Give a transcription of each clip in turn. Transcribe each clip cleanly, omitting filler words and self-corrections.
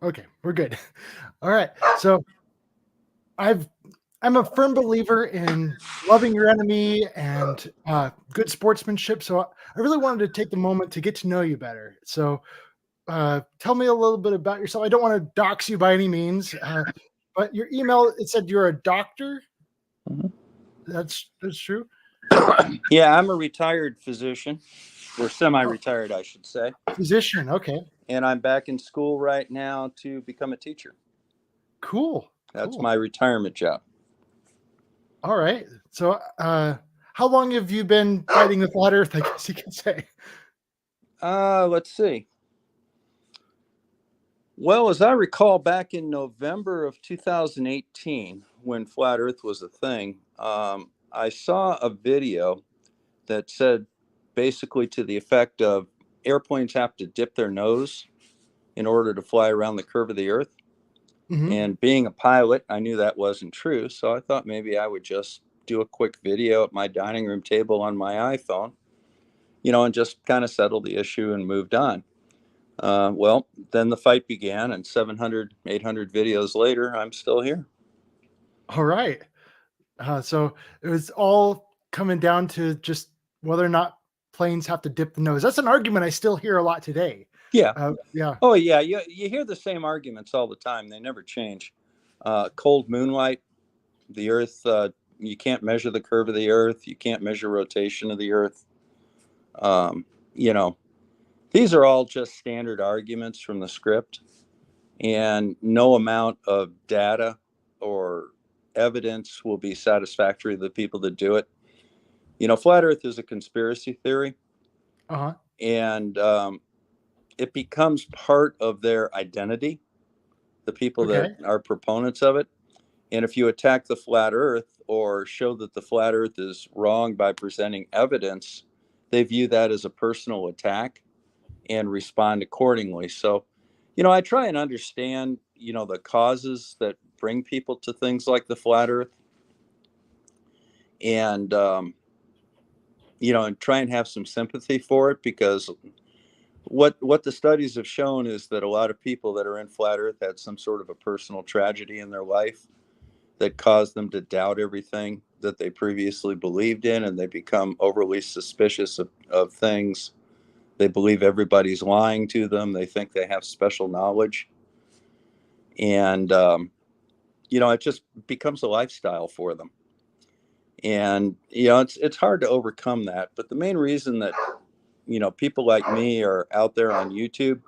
Okay, we're good. All right. So I've I'm a firm believer in loving your enemy and good sportsmanship. So I really wanted to take the moment to get to know you better. So tell me a little bit about yourself. I don't want to dox you by any means, but your email, it said you're a doctor. Mhm. That's true. Yeah, I'm a retired physician, or Oh, semi-retired, I should say, physician. Okay, and I'm back in school right now to become a teacher. cool, That's cool. my retirement job. All right. So how long have you been fighting the flat Earth? I guess you could say. Let's see. Well, as I recall, back in November of 2018, when flat Earth was a thing, I saw a video that said basically to the effect of airplanes have to dip their nose in order to fly around the curve of the Earth. Hmm. And being a pilot, I knew that wasn't true. So I thought maybe I would just do a quick video at my dining room table on my iPhone, and just kind of settle the issue and moved on. Well, then the fight began, and 700, 800 videos later, I'm still here. All right. So it was all coming down to just whether or not planes have to dip the nose. That's an argument I still hear a lot today. Yeah. Yeah. Oh, yeah. You hear the same arguments all the time, they never change. Cold moonlight, the Earth, you can't measure the curve of the Earth, you can't measure rotation of the Earth. Um, you know, these are all just standard arguments from the script, and no amount of data or evidence will be satisfactory to the people that do it. Flat Earth is a conspiracy theory, Uh huh. and it becomes part of their identity, the people that Okay. are proponents of it. And if you attack the flat Earth or show that the flat Earth is wrong by presenting evidence, they view that as a personal attack and respond accordingly. So, I try and understand, the causes that bring people to things like the flat Earth, and and try and have some sympathy for it, because what the studies have shown is that a lot of people that are in flat Earth had some sort of a personal tragedy in their life that caused them to doubt everything that they previously believed in, and they become overly suspicious of things. They believe everybody's lying to them. They think they have special knowledge, and it just becomes a lifestyle for them. And it's hard to overcome that. But the main reason that people like me are out there on YouTube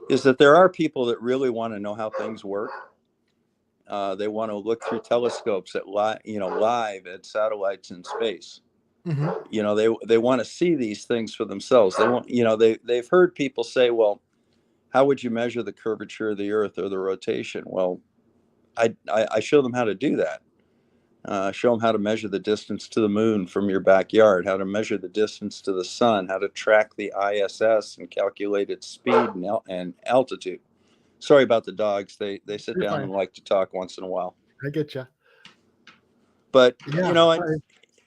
is that there are people that really want to know how things work. They want to look through telescopes at live at satellites in space. Hmm. They want to see these things for themselves. They want they've heard people say, well, how would you measure the curvature of the Earth or the rotation? Well, I show them how to do that. Show them how to measure the distance to the moon from your backyard, how to measure the distance to the sun, how to track the ISS and calculate its speed and altitude. Sorry about the dogs. They sit You're down and fine. like to talk once in a while. I get you. But Yeah.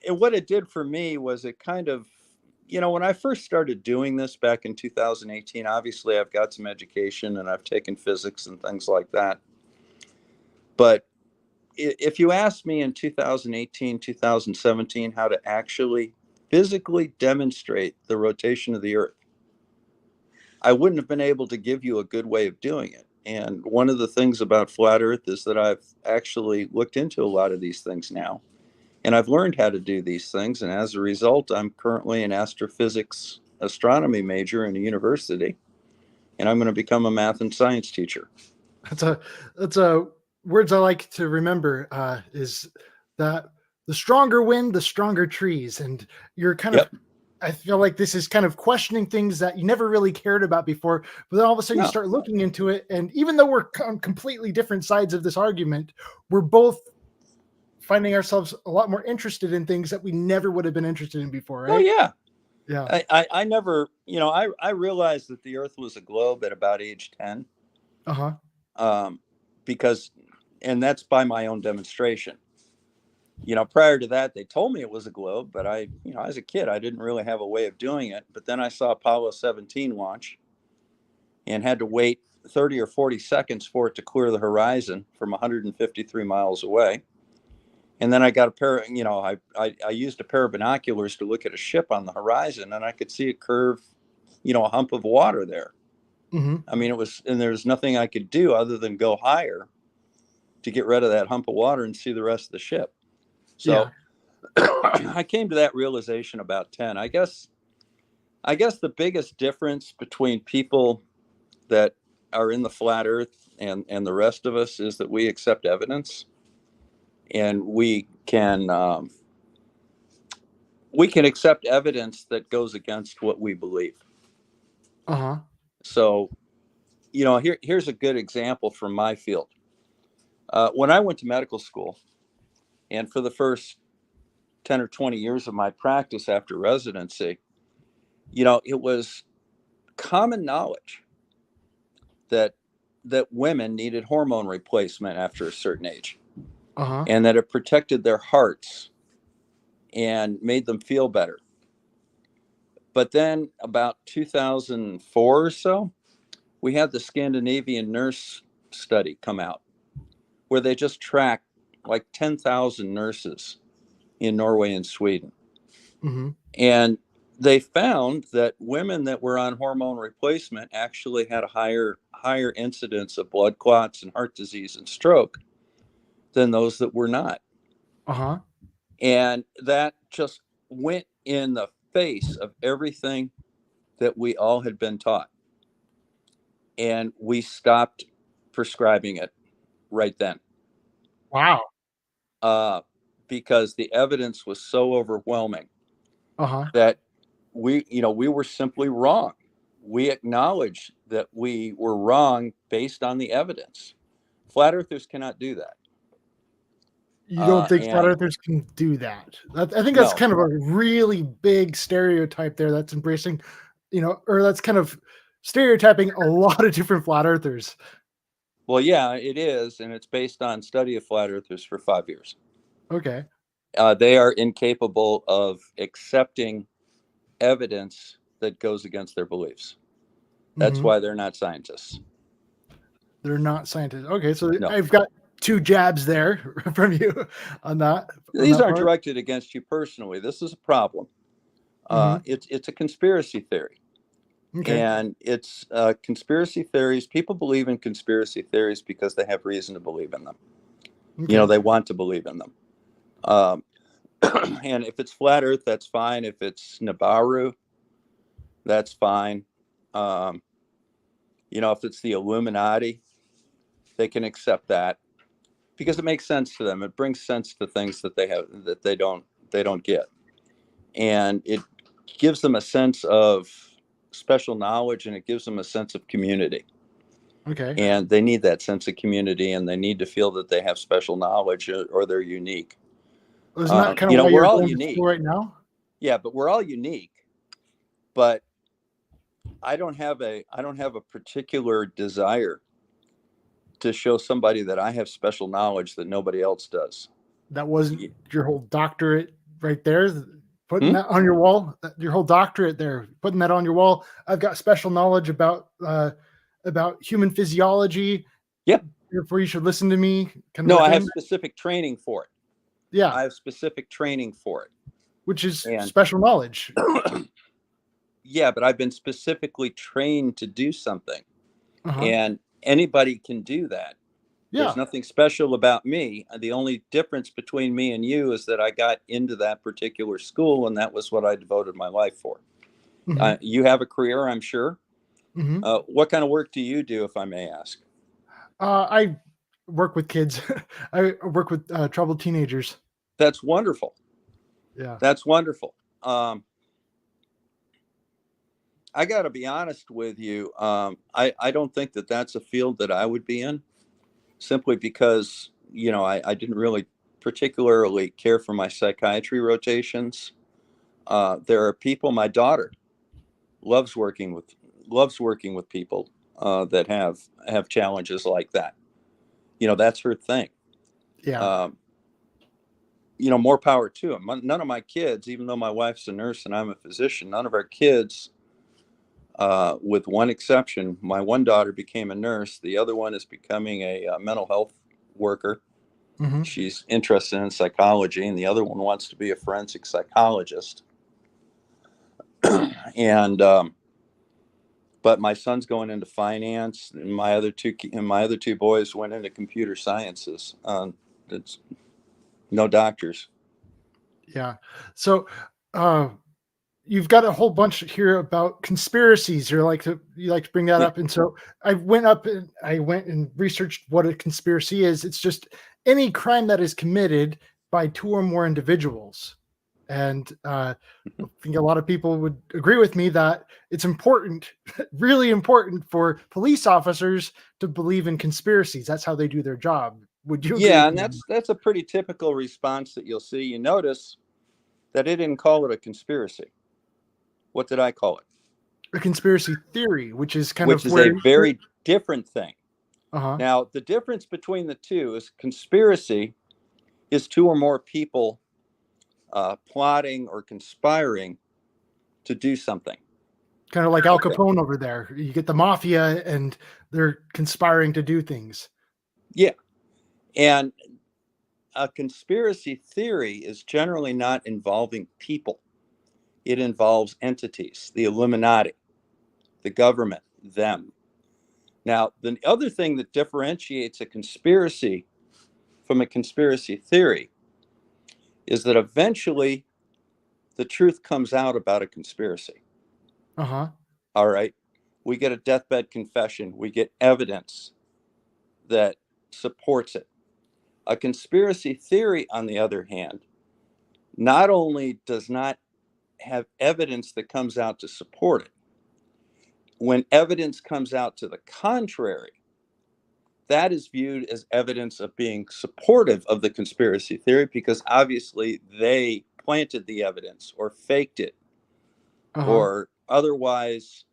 and what it did for me was it kind of, when I first started doing this back in 2018, obviously I've got some education and I've taken physics and things like that. But if you asked me in 2018, 2017, how to actually physically demonstrate the rotation of the Earth, I wouldn't have been able to give you a good way of doing it. And one of the things about flat Earth is that I've actually looked into a lot of these things now. And I've learned how to do these things. And as a result, I'm currently an astrophysics astronomy major in a university. And I'm going to become a math and science teacher. That's a words I like to remember. Is that the stronger wind, the stronger trees, and you're kind of. Yep. I feel like this is kind of questioning things that you never really cared about before, but then all of a sudden you No. start looking into it, and even though we're on completely different sides of this argument, we're both finding ourselves a lot more interested in things that we never would have been interested in before, Oh, right? yeah. Yeah. I never, I realized that the Earth was a globe at about age 10, Uh huh. um, because, and that's by my own demonstration. Prior to that, they told me it was a globe, but as a kid, I didn't really have a way of doing it. But then I saw Apollo 17 launch and had to wait 30 or 40 seconds for it to clear the horizon from 153 miles away. And then I got a pair, I used a pair of binoculars to look at a ship on the horizon, and I could see a curve, a hump of water there. Mm-hmm. I mean, and there was nothing I could do other than go higher to get rid of that hump of water and see the rest of the ship. So I came to that realization about 10. I guess the biggest difference between people that are in the flat earth and the rest of us is that we accept evidence, and we can accept evidence that goes against what we believe. Uh-huh. So, here's a good example from my field. When I went to medical school, and for the first 10 or 20 years of my practice after residency, it was common knowledge that women needed hormone replacement after a certain age, Uh-huh. and that it protected their hearts and made them feel better. But then about 2004 or so, we had the Scandinavian nurse study come out, where they just tracked like 10,000 nurses in Norway and Sweden. Mm-hmm. And they found that women that were on hormone replacement actually had a higher incidence of blood clots and heart disease and stroke than those that were not. Uh-huh. And that just went in the face of everything that we all had been taught. And we stopped prescribing it right then. Wow. Because the evidence was so overwhelming Uh-huh. that we were simply wrong. We acknowledge that we were wrong based on the evidence. Flat earthers cannot do that. You don't think flat And earthers can do that? I think that's no, kind of a really big stereotype there that's embracing, or that's kind of stereotyping a lot of different flat earthers. well, yeah, it is, and it's based on study of flat earthers for 5 years. Okay. They are incapable of accepting evidence that goes against their beliefs. That's Mm-hmm. why they're not scientists. They're not scientists. Okay, so No, I've got 2 jabs there from you on that these aren't part. directed against you personally. This is a problem. Mm-hmm. It's a conspiracy theory. Okay. And it's conspiracy theories. People believe in conspiracy theories because they have reason to believe in them. Okay. They want to believe in them. And if it's flat Earth, that's fine. If it's Nibiru, that's fine. If it's the Illuminati, they can accept that because it makes sense to them. It brings sense to things that they don't get, and it gives them a sense of special knowledge, and it gives them a sense of community. Okay. And they need that sense of community, and they need to feel that they have special knowledge, or they're unique. Isn't that kind of why We're you're all going to unique. school right now? Yeah, but we're all unique. But I don't have a particular desire to show somebody that I have special knowledge that nobody else does. That wasn't your whole doctorate right there, putting Hmm? that on your wall, your whole doctorate there, putting that on your wall. I've got special knowledge about human physiology. Yep. Therefore, you should listen to me. No, I have specific training for it. Yeah. I have specific training for it. Which is And special knowledge. yeah, but I've been specifically trained to do something. Uh-huh. And anybody can do that. Yeah. There's nothing special about me. The only difference between me and you is that I got into that particular school, and that was what I devoted my life for. Mhm. You have a career, I'm sure. Mhm. What kind of work do you do, if I may ask? I work with kids. I work with troubled teenagers. That's wonderful. Yeah. That's wonderful. I got to be honest with you. I don't think that that's a field that I would be in, simply because, I didn't really particularly care for my psychiatry rotations. There are people, my daughter loves working with people that have challenges like that. That's her thing. Yeah. More power to them. None of my kids, even though my wife's a nurse and I'm a physician, none of our kids with one exception. My one daughter became a nurse. The other one is becoming a mental health worker. Hmm. She's interested in psychology, and the other one wants to be a forensic psychologist. And but my son's going into finance, and my other two boys went into computer sciences. It's no doctors. Yeah. So, uh, you've got a whole bunch here about conspiracies. You like to bring that Yeah. up, and so I went and researched what a conspiracy is. It's just any crime that is committed by two or more individuals, and I think a lot of people would agree with me that it's important, really important for police officers to believe in conspiracies. That's how they do their job. Would you agree Yeah, with and me? that's a pretty typical response that you'll see. You notice that it didn't call it a conspiracy. What did I call it? A conspiracy theory, which is kind Which of is a where, very different thing. uh-huh. Now, the difference between the two is conspiracy is two or more people plotting or conspiring to do something. Kind of like Al Okay. Capone over there. You get the mafia and they're conspiring to do things. Yeah. And a conspiracy theory is generally not involving people, it involves entities, the Illuminati, the government, them. Now, the other thing that differentiates a conspiracy from a conspiracy theory is that eventually the truth comes out about a conspiracy. Uh-huh. All right. We get a deathbed confession, we get evidence that supports it. A conspiracy theory, on the other hand, not only does not have evidence that comes out to support it, when evidence comes out to the contrary, that is viewed as evidence of being supportive of the conspiracy theory because obviously they planted the evidence or faked it Uh-huh. or otherwise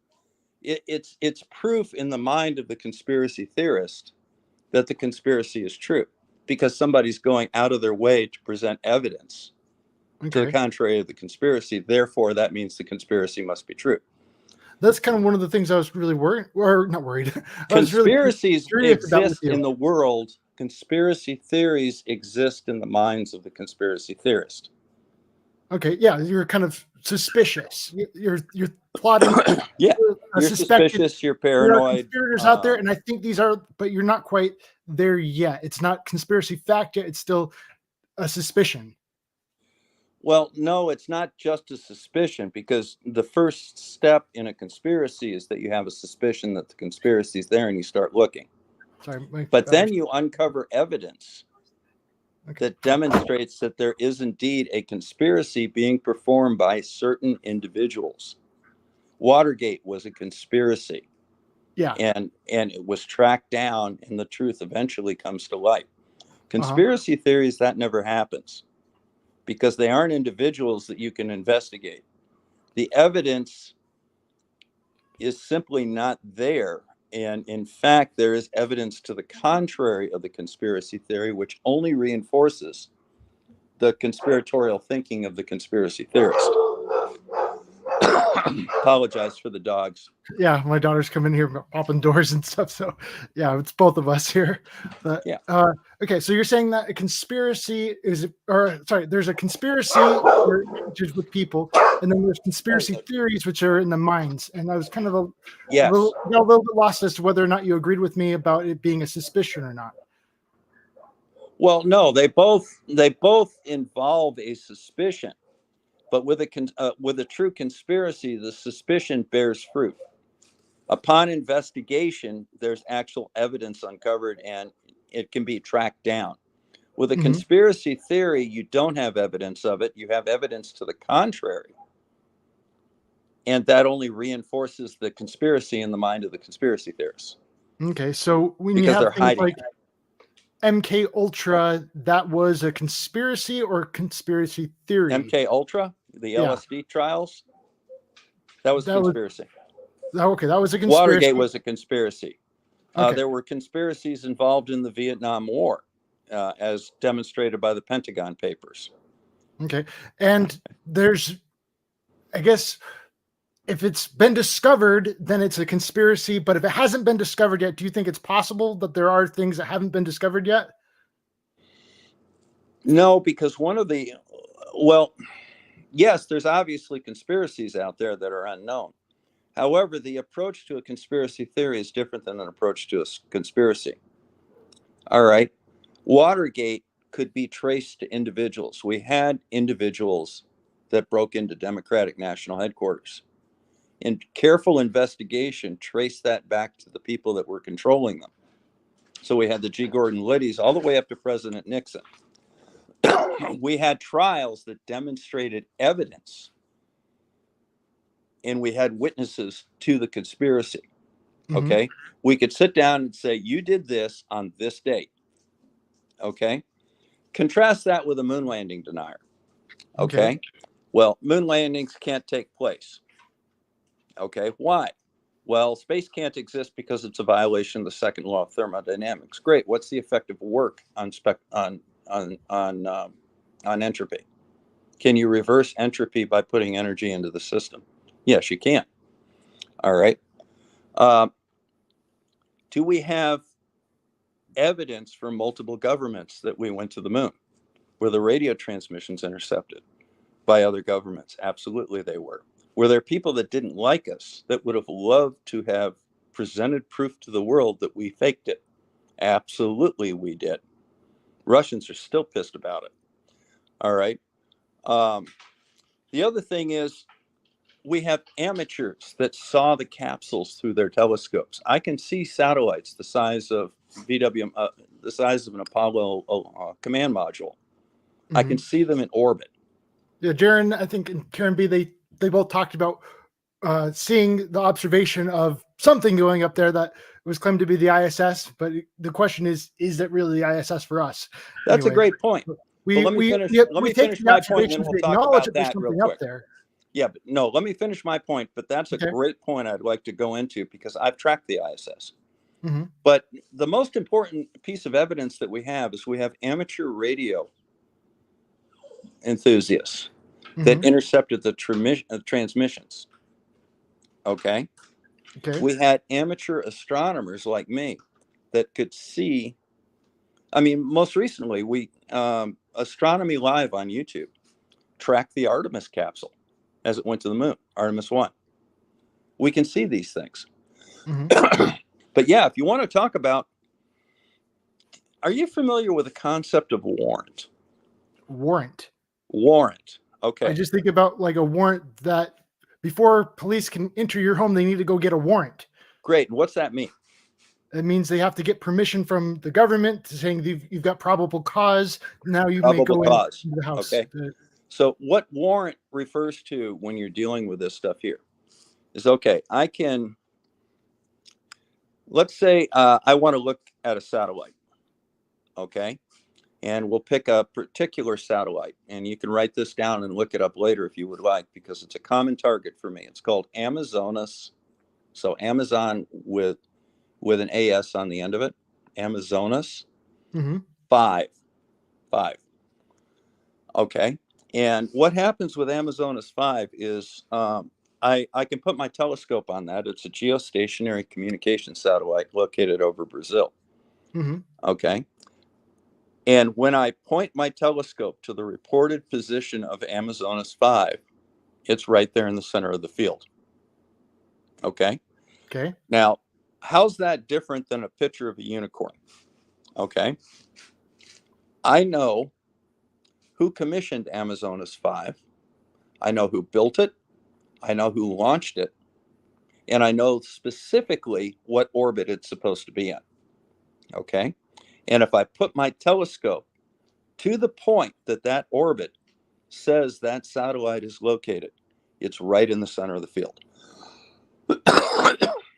it's proof in the mind of the conspiracy theorist that the conspiracy is true because somebody's going out of their way to present evidence to the Okay. contrary of the conspiracy. Therefore, that means the conspiracy must be true. That's kind of one of the things I was really worried, or not worried. I was really Conspiracies curious about with exist you. in the world. Conspiracy theories exist in the minds of the conspiracy theorist. Okay, yeah, you're kind of suspicious. You're plotting with Yeah, a you're suspected. suspicious, you're There are paranoid. conspirators out there, and I think these are, but you're not quite there yet. It's not conspiracy fact yet. It's still a suspicion. Well, no, it's not just a suspicion because the first step in a conspiracy is that you have a suspicion that the conspiracy is there and you start looking. Sorry, But then you uncover evidence okay. that demonstrates that there is indeed a conspiracy being performed by certain individuals. Watergate was a conspiracy, Yeah. and it was tracked down, and the truth eventually comes to light. Uh-huh. Conspiracy theories, that never happens because they aren't individuals that you can investigate. The evidence is simply not there. And in fact, there is evidence to the contrary of the conspiracy theory, which only reinforces the conspiratorial thinking of the conspiracy theorist. Apologize for the dogs. Yeah, my daughter's come in here popping doors and stuff. So yeah, it's both of us here. But Yeah. okay, so you're saying that a conspiracy is, or sorry, there's a conspiracy which is with people, and then there's conspiracy theories which are in the minds. And I was kind of Yes. got a little bit lost as to whether or not you agreed with me about it being a suspicion or not. Well, no, they both involve a suspicion, but with a true conspiracy, the suspicion bears fruit. Upon investigation, there's actual evidence uncovered, and it can be tracked down. With a Mhm. conspiracy theory, you don't have evidence of it. You have evidence to the contrary, and that only reinforces the conspiracy in the mind of the conspiracy theorists Okay, so when you because they're have things hiding like it. MK Ultra, that was a conspiracy or conspiracy theory? MK Ultra, the Yeah, LSD trials, that was a that was conspiracy. okay. That was a Watergate conspiracy. was a conspiracy. Okay, There were conspiracies involved in the Vietnam War, as demonstrated by the Pentagon Papers. okay, and there's, I guess, if it's been discovered, then it's a conspiracy. But if it hasn't been discovered yet, do you think it's possible that there are things that haven't been discovered yet? No, because well, yes, there's obviously conspiracies out there that are unknown. However, the approach to a conspiracy theory is different than an approach to a conspiracy. All right. Watergate could be traced to individuals. We had individuals that broke into Democratic National Headquarters. And careful investigation traced that back to the people that were controlling them. So we had the G. Gordon Liddy's all the way up to President Nixon. We had trials that demonstrated evidence, and we had witnesses to the conspiracy. Okay. Mm-hmm. We could sit down and say, you did this on this date. Okay. Contrast that with a moon landing denier. Okay. Well, moon landings can't take place. Okay. Why? Well, space can't exist because it's a violation of the second law of thermodynamics. Great. What's the effect of work on entropy? Can you reverse entropy by putting energy into the system? Yes, you can. All right. Do we have evidence from multiple governments that we went to the moon? Were the radio transmissions intercepted by other governments? Absolutely, they were. Were there people that didn't like us that would have loved to have presented proof to the world that we faked it? Absolutely, we did. Russians are still pissed about it. All right. The other thing is, we have amateurs that saw the capsules through their telescopes. I can see satellites the size of the size of an Apollo command module. Mm-hmm. I can see them in orbit. Yeah, Jaron, I think, and Karen B, they both talked about seeing the observation of something going up there that was claimed to be the ISS. But the question is it really the ISS for us? That's a great point. Let me finish my point, and then we'll talk about that real quick. Up there. Yeah, but no, let me finish my point. But that's a great point I'd like to go into, because I've tracked the ISS. Mm-hmm. But the most important piece of evidence that we have is we have amateur radio enthusiasts that intercepted the transmissions. Okay. We had amateur astronomers like me that could see. I mean, most recently, we Astronomy Live on YouTube tracked the Artemis capsule as it went to the moon, Artemis 1. We can see these things. Mm-hmm. But yeah, if you want to talk about, are you familiar with the concept of warrant? Warrant. Okay. I just think about like a warrant that before police can enter your home, they need to go get a warrant. Great. And what's that mean? It means they have to get permission from the government saying you've got probable cause. Now you may go into the house. Okay. So what warrant refers to when you're dealing with this stuff here is, okay, let's say I want to look at a satellite. Okay. And we'll pick a particular satellite, and you can write this down and look it up later if you would like, because it's a common target for me. It's called Amazonas. So Amazon with an AS on the end of it. Amazonas 5. Okay. And what happens with Amazonas 5 is I can put my telescope on that. It's a geostationary communication satellite located over Brazil. Mm-hmm. Okay. And when I point my telescope to the reported position of Amazonas 5, it's right there in the center of the field. Okay. Okay. Now, how's that different than a picture of a unicorn? Okay. I know who commissioned Amazonas 5. I know who built it. I know who launched it. And I know specifically what orbit it's supposed to be in. Okay. And if I put my telescope to the point that orbit says that satellite is located, it's right in the center of the field.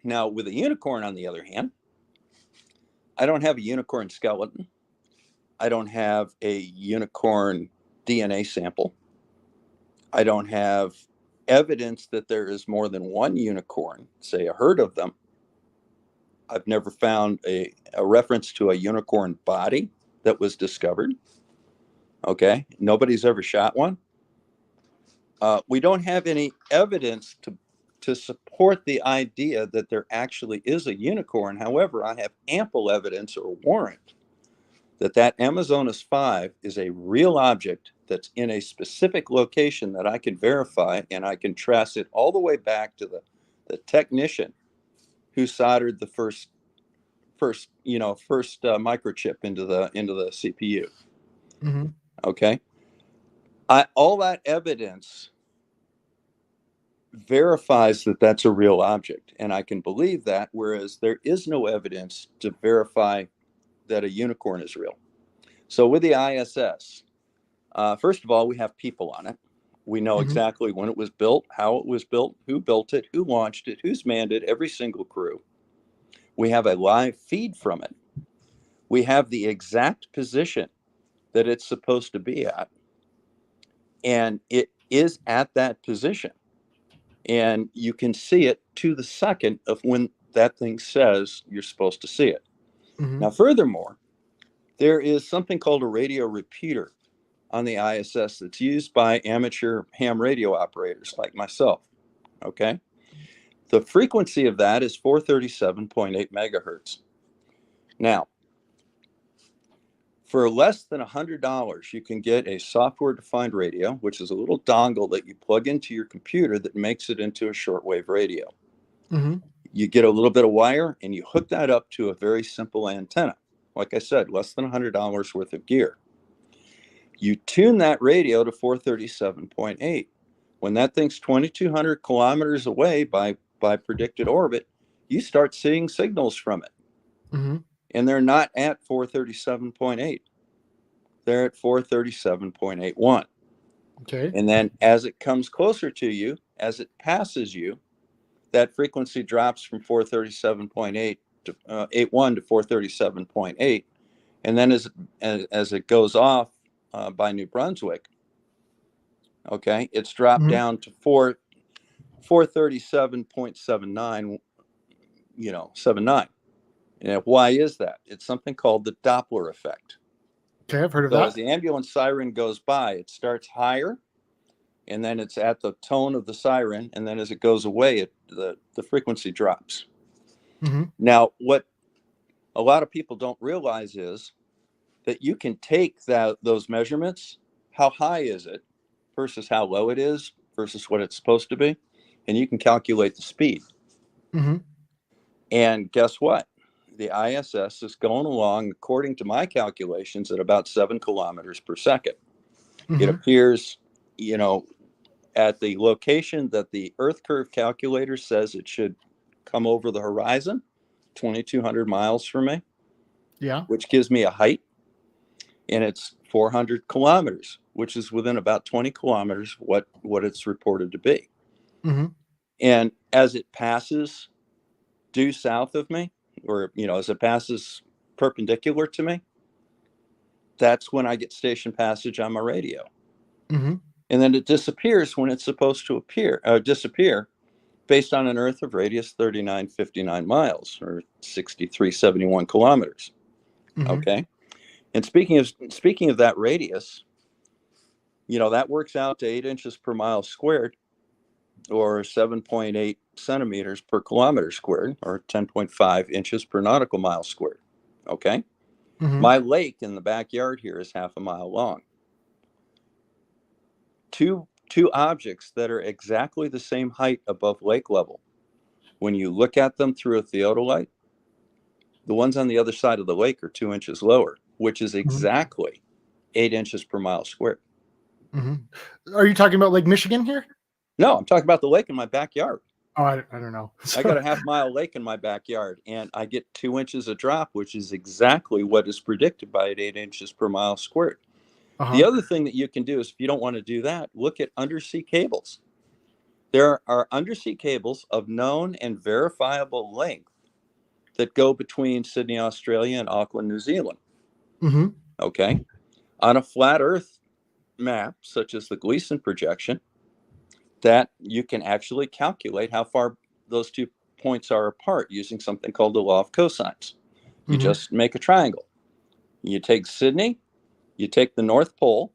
Now, with a unicorn, on the other hand, I don't have a unicorn skeleton. I don't have a unicorn DNA sample. I don't have evidence that there is more than one unicorn, say a herd of them. I've never found a reference to a unicorn body that was discovered. Okay. Nobody's ever shot one. We don't have any evidence to support the idea that there actually is a unicorn. However, I have ample evidence or warrant that that Amazonas 5 is a real object that's in a specific location that I can verify, and I can trace it all the way back to the technician who soldered the first microchip into the CPU. Mm-hmm. Okay, all that evidence verifies that that's a real object, and I can believe that, whereas there is no evidence to verify that a unicorn is real. So with the ISS, first of all, we have people on it. We know Mm-hmm. exactly when it was built, how it was built, who built it, who launched it, who's manned it, every single crew. We have a live feed from it. We have the exact position that it's supposed to be at, and it is at that position. And you can see it to the second of when that thing says you're supposed to see it. Mm-hmm. Now, furthermore, there is something called a radio repeater on the ISS that's used by amateur ham radio operators like myself. Okay. The frequency of that is 437.8 megahertz. Now, for less than $100, you can get a software-defined radio, which is a little dongle that you plug into your computer that makes it into a shortwave radio. Mm-hmm. You get a little bit of wire and you hook that up to a very simple antenna. Like I said, less than $100 worth of gear. You tune that radio to 437.8. When that thing's 2,200 kilometers away by predicted orbit, you start seeing signals from it. Mm-hmm. And they're not at 437.8. They're at 437.81. Okay. And then as it comes closer to you, as it passes you, that frequency drops from 437.8 to 81 to 437.8. And then as it goes off by New Brunswick, okay, it's dropped Mm-hmm. down to 437.79, 79. And why is that? It's something called the Doppler effect. Okay, I've heard of So that. as the ambulance siren goes by, it starts higher, and then it's at the tone of the siren, and then as it goes away, the frequency drops. Mm-hmm. Now, what a lot of people don't realize is that you can take those measurements, how high is it versus how low it is versus what it's supposed to be, and you can calculate the speed. Mm-hmm. And guess what? The ISS is going along, according to my calculations, at about 7 kilometers per second. Mm-hmm. It appears, at the location that the Earth curve calculator says it should come over the horizon, 2,200 miles from me, Yeah. which gives me a height, and it's 400 kilometers, which is within about 20 kilometers what it's reported to be. Mm-hmm. And as it passes due south of me, or as it passes perpendicular to me, that's when I get station passage on my radio. Mm-hmm. And then it disappears when it's supposed to disappear, based on an Earth of radius 3959 miles, or 6371 kilometers. Mm-hmm. Okay. And speaking of that radius, that works out to 8 inches per mile squared, or 7.8 centimeters per kilometer squared, or 10.5 inches per nautical mile squared. Okay. Mm-hmm. My lake in the backyard here is half a mile long. Two objects that are exactly the same height above lake level. When you look at them through a theodolite, the ones on the other side of the lake are 2 inches lower, which is exactly 8 inches per mile squared. Mm-hmm. Are you talking about Lake Michigan here? No, I'm talking about the lake in my backyard. Oh, I don't know. I got a half-mile lake in my backyard, and I get 2 inches of drop, which is exactly what is predicted by 8 inches per mile squared. Uh-huh. The other thing that you can do is, if you don't want to do that, look at undersea cables. There are undersea cables of known and verifiable length that go between Sydney, Australia, and Auckland, New Zealand. Mm-hmm. Okay. On a flat Earth map, such as the Gleason projection, that you can actually calculate how far those 2 points are apart using something called the law of cosines. You just make a triangle. You take Sydney, you take the North Pole,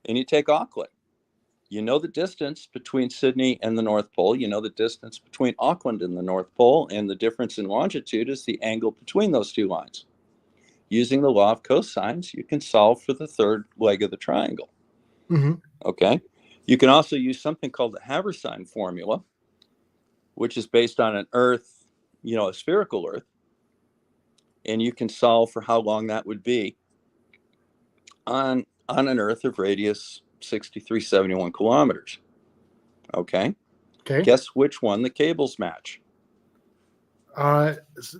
and you take Auckland. You know the distance between Sydney and the North Pole. You know the distance between Auckland and the North Pole. And the difference in longitude is the angle between those two lines. Using the law of cosines, you can solve for the third leg of the triangle. Mm-hmm. Okay. You can also use something called the Haversine formula, which is based on an Earth, a spherical Earth. And you can solve for how long that would be on an Earth of radius 6,371 kilometers. Okay. Okay. Guess which one the cables match? Uh,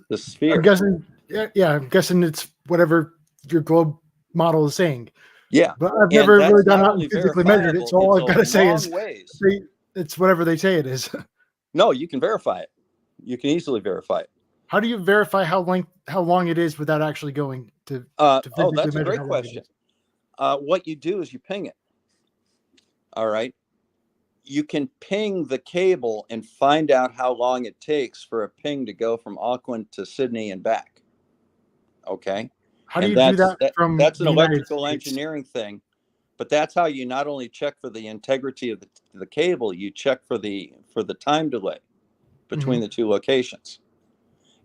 The sphere. I'm guessing. Yeah, I'm guessing it's whatever your globe model is saying. Yeah. But I've And never that's really gone not out only and physically measured it. verifiable, So all it's I've got to a say is long ways. it's whatever they say it is. No, you can verify it. You can easily verify it. How do you verify how long it is without actually going to physically That's a measure great how long it question. is? What you do is you ping it. All right. You can ping the cable and find out how long it takes for a ping to go from Auckland to Sydney and back. Okay. How do And you do that from that's an the United electrical States? engineering thing, but that's how you not only check for the integrity of the cable, you check for the time delay between the two locations.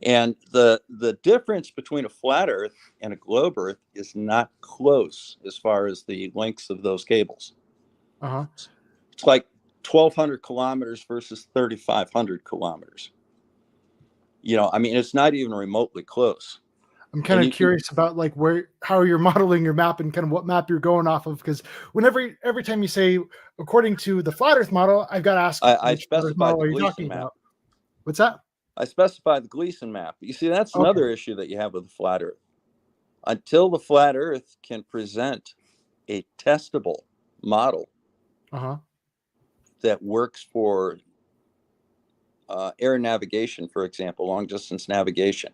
And the difference between a flat Earth and a globe Earth is not close as far as the lengths of those cables. Uh-huh. It's like 1,200 kilometers versus 3,500 kilometers. I mean, it's not even remotely close. I'm kind of curious about like how you're modeling your map and kind of what map you're going off of, because every time you say according to the flat Earth model, I've got to ask I which flat Earth specified model the are you Gleason talking map. about? What's that? I specified the Gleason map. You see, that's Okay. another issue that you have with the flat Earth. Until the flat Earth can present a testable model Uh-huh. that works for air navigation, for example, long distance navigation,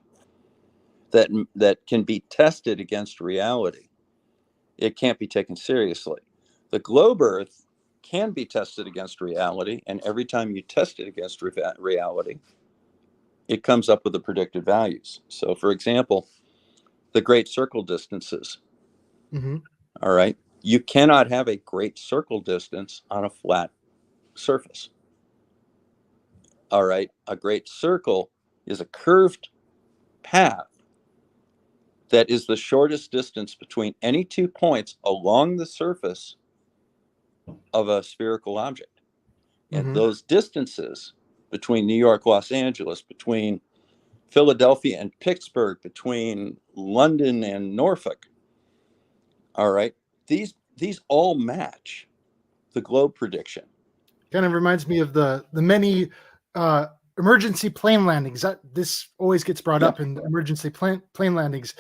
that can be tested against reality, it can't be taken seriously. The globe Earth can be tested against reality, and every time you test it against reality, it comes up with the predicted values. So, for example, the great circle distances. Mm-hmm. All right. You cannot have a great circle distance on a flat surface. All right. A great circle is a curved path that is the shortest distance between any 2 points along the surface of a spherical object. And those distances between New York, Los Angeles, between Philadelphia and Pittsburgh, between London and Norfolk, all right, these all match the globe prediction. Kind of reminds me of the many emergency plane landings. This always gets brought up in emergency plane landings.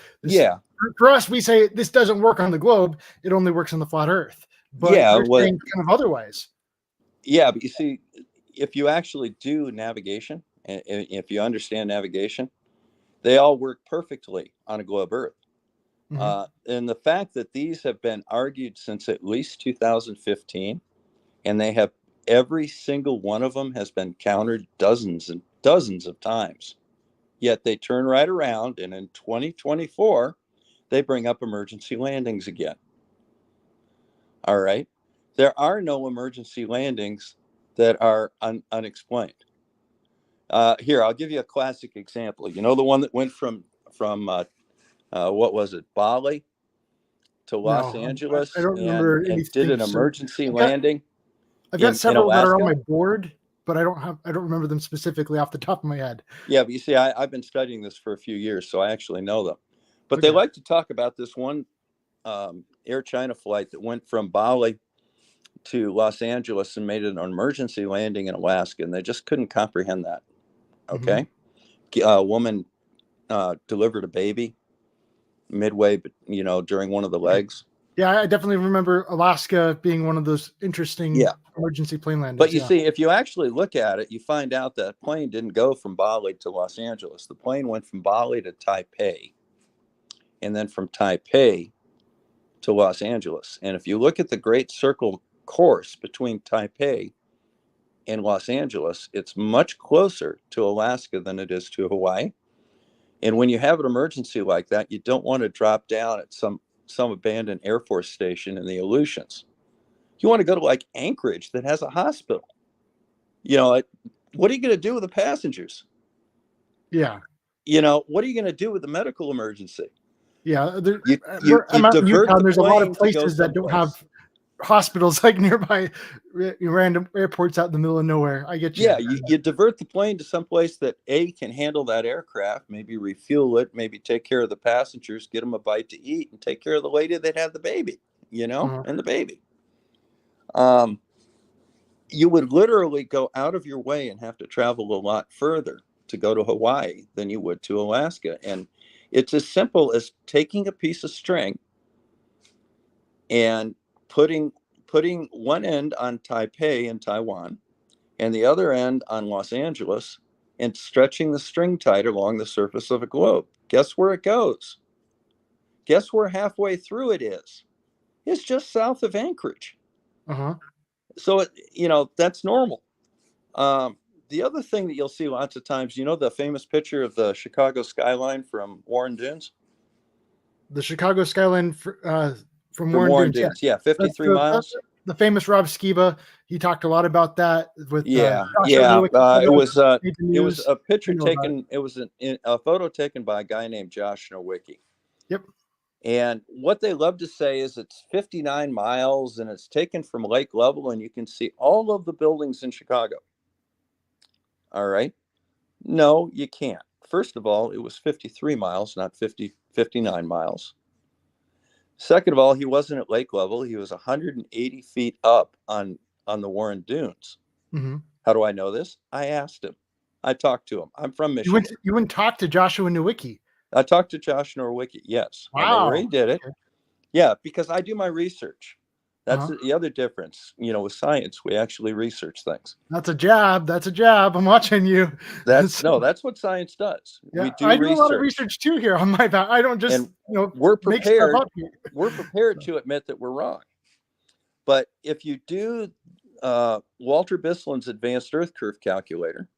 For us, we say this doesn't work on the globe; it only works on the flat Earth. But you're saying kind of otherwise. Yeah, but you see, if you actually do navigation, and if you understand navigation, they all work perfectly on a globe Earth. And the fact that these have been argued since at least 2015, and every single one of them has been countered dozens and dozens of times. Yet they turn right around, and in 2024, they bring up emergency landings again. All right. There are no emergency landings that are unexplained. Here, I'll give you a classic example. You know the one that went from what was it, Bali to Los Angeles, I don't remember and did an emergency landing. I've got several that are on my board, but I don't remember them specifically off the top of my head. Yeah, but you see, I've been studying this for a few years, so I actually know them. But they like to talk about this one Air China flight that went from Bali to Los Angeles and made an emergency landing in Alaska, and they just couldn't comprehend that. Okay. A woman delivered a baby midway, during one of the legs. Yeah, I definitely remember Alaska being one of those interesting emergency plane landings. But you see, if you actually look at it, you find out that plane didn't go from Bali to Los Angeles. The plane went from Bali to Taipei, and then from Taipei to Los Angeles. And if you look at the Great Circle course between Taipei and Los Angeles, it's much closer to Alaska than it is to Hawaii. And when you have an emergency like that, you don't want to drop down at some abandoned Air Force station in the Aleutians. You want to go to like Anchorage that has a hospital. What are you going to do with the passengers? Yeah. What are you going to do with the medical emergency? Yeah. You I'm out in divert Utah, the there's a lot of plane to go places that don't someplace. have hospitals like nearby random airports out in the middle of nowhere. I get you. Yeah, you divert the plane to someplace that can handle that aircraft, maybe refuel it, maybe take care of the passengers, get them a bite to eat, and take care of the lady that had the baby, and the baby. You would literally go out of your way and have to travel a lot further to go to Hawaii than you would to Alaska. And it's as simple as taking a piece of string and putting one end on Taipei in Taiwan and the other end on Los Angeles and stretching the string tight along the surface of a globe. Guess where it goes? Guess where halfway through it is? It's just south of Anchorage. So, that's normal. The other thing that you'll see lots of times, the famous picture of the Chicago skyline from Warren Dunes? The Chicago skyline from Warren Dunes. Dunes. Yeah, 53 miles. The famous Rob Skiba. He talked a lot about that with It was a picture taken. It was a photo taken by a guy named Josh Nowicki. Yep. And what they love to say is it's 59 miles and it's taken from lake level and you can see all of the buildings in Chicago. All right. No, you can't. First of all, it was 53 miles, not 59 miles. Second of all, he wasn't at lake level. He was 180 feet up on the Warren Dunes. Mm-hmm. How do I know this? I asked him. I talked to him. I'm from Michigan. You went talk to Joshua Nowicki? I talked to Josh Nowicki, yes. Wow. He did it. Okay. Yeah, because I do my research. That's the other difference. With science, we actually research things. That's a jab. I'm watching you. That's what science does. Yeah, I do a lot of research too here on my back. I don't just, we're prepared. We're prepared to admit that we're wrong. But if you do Walter Bislin's advanced Earth curve calculator,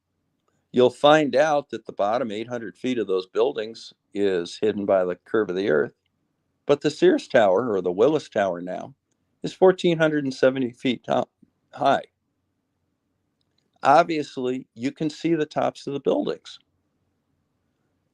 you'll find out that the bottom 800 feet of those buildings is hidden by the curve of the Earth. But the Sears Tower, or the Willis Tower now, is 1,470 feet high. Obviously, you can see the tops of the buildings.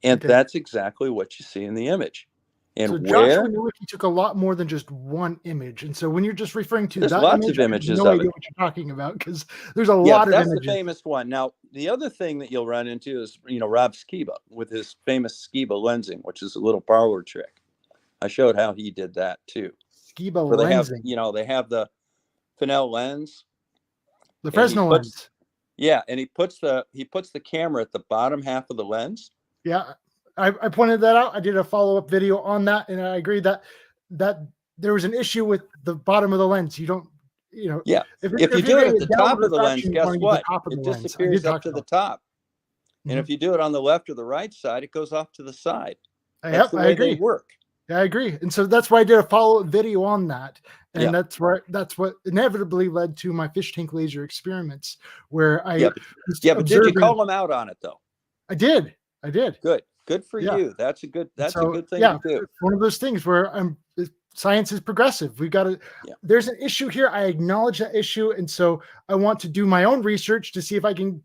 And that's exactly what you see in the image. And so Joshua Nowicki took a lot more than just one image. And so when you're just referring to that lots image, of images I have no idea what you're talking about, because there's a lot of images. That's the famous one. Now, the other thing that you'll run into is, Rob Skiba with his famous Skiba lensing, which is a little parlor trick. I showed how he did that too. Skiba lensing. They have the Fresnel lens. The Fresnel lens. Yeah, and he puts the camera at the bottom half of the lens. Yeah. I pointed that out. I did a follow-up video on that, and I agree that there was an issue with the bottom of the lens. You don't, Yeah. If you do it at the top of the lens, guess what? It disappears up to the top. And if you do it on the left or the right side, it goes off to the side. That's the way they work. Yeah, I agree. And so that's why I did a follow-up video on that. And that's what inevitably led to my fish tank laser experiments, where I but did you call them out on it though? I did. Good for you. That's a good thing to do. It's one of those things where science is progressive. We've got to, there's an issue here. I acknowledge that issue. And so I want to do my own research to see if I can,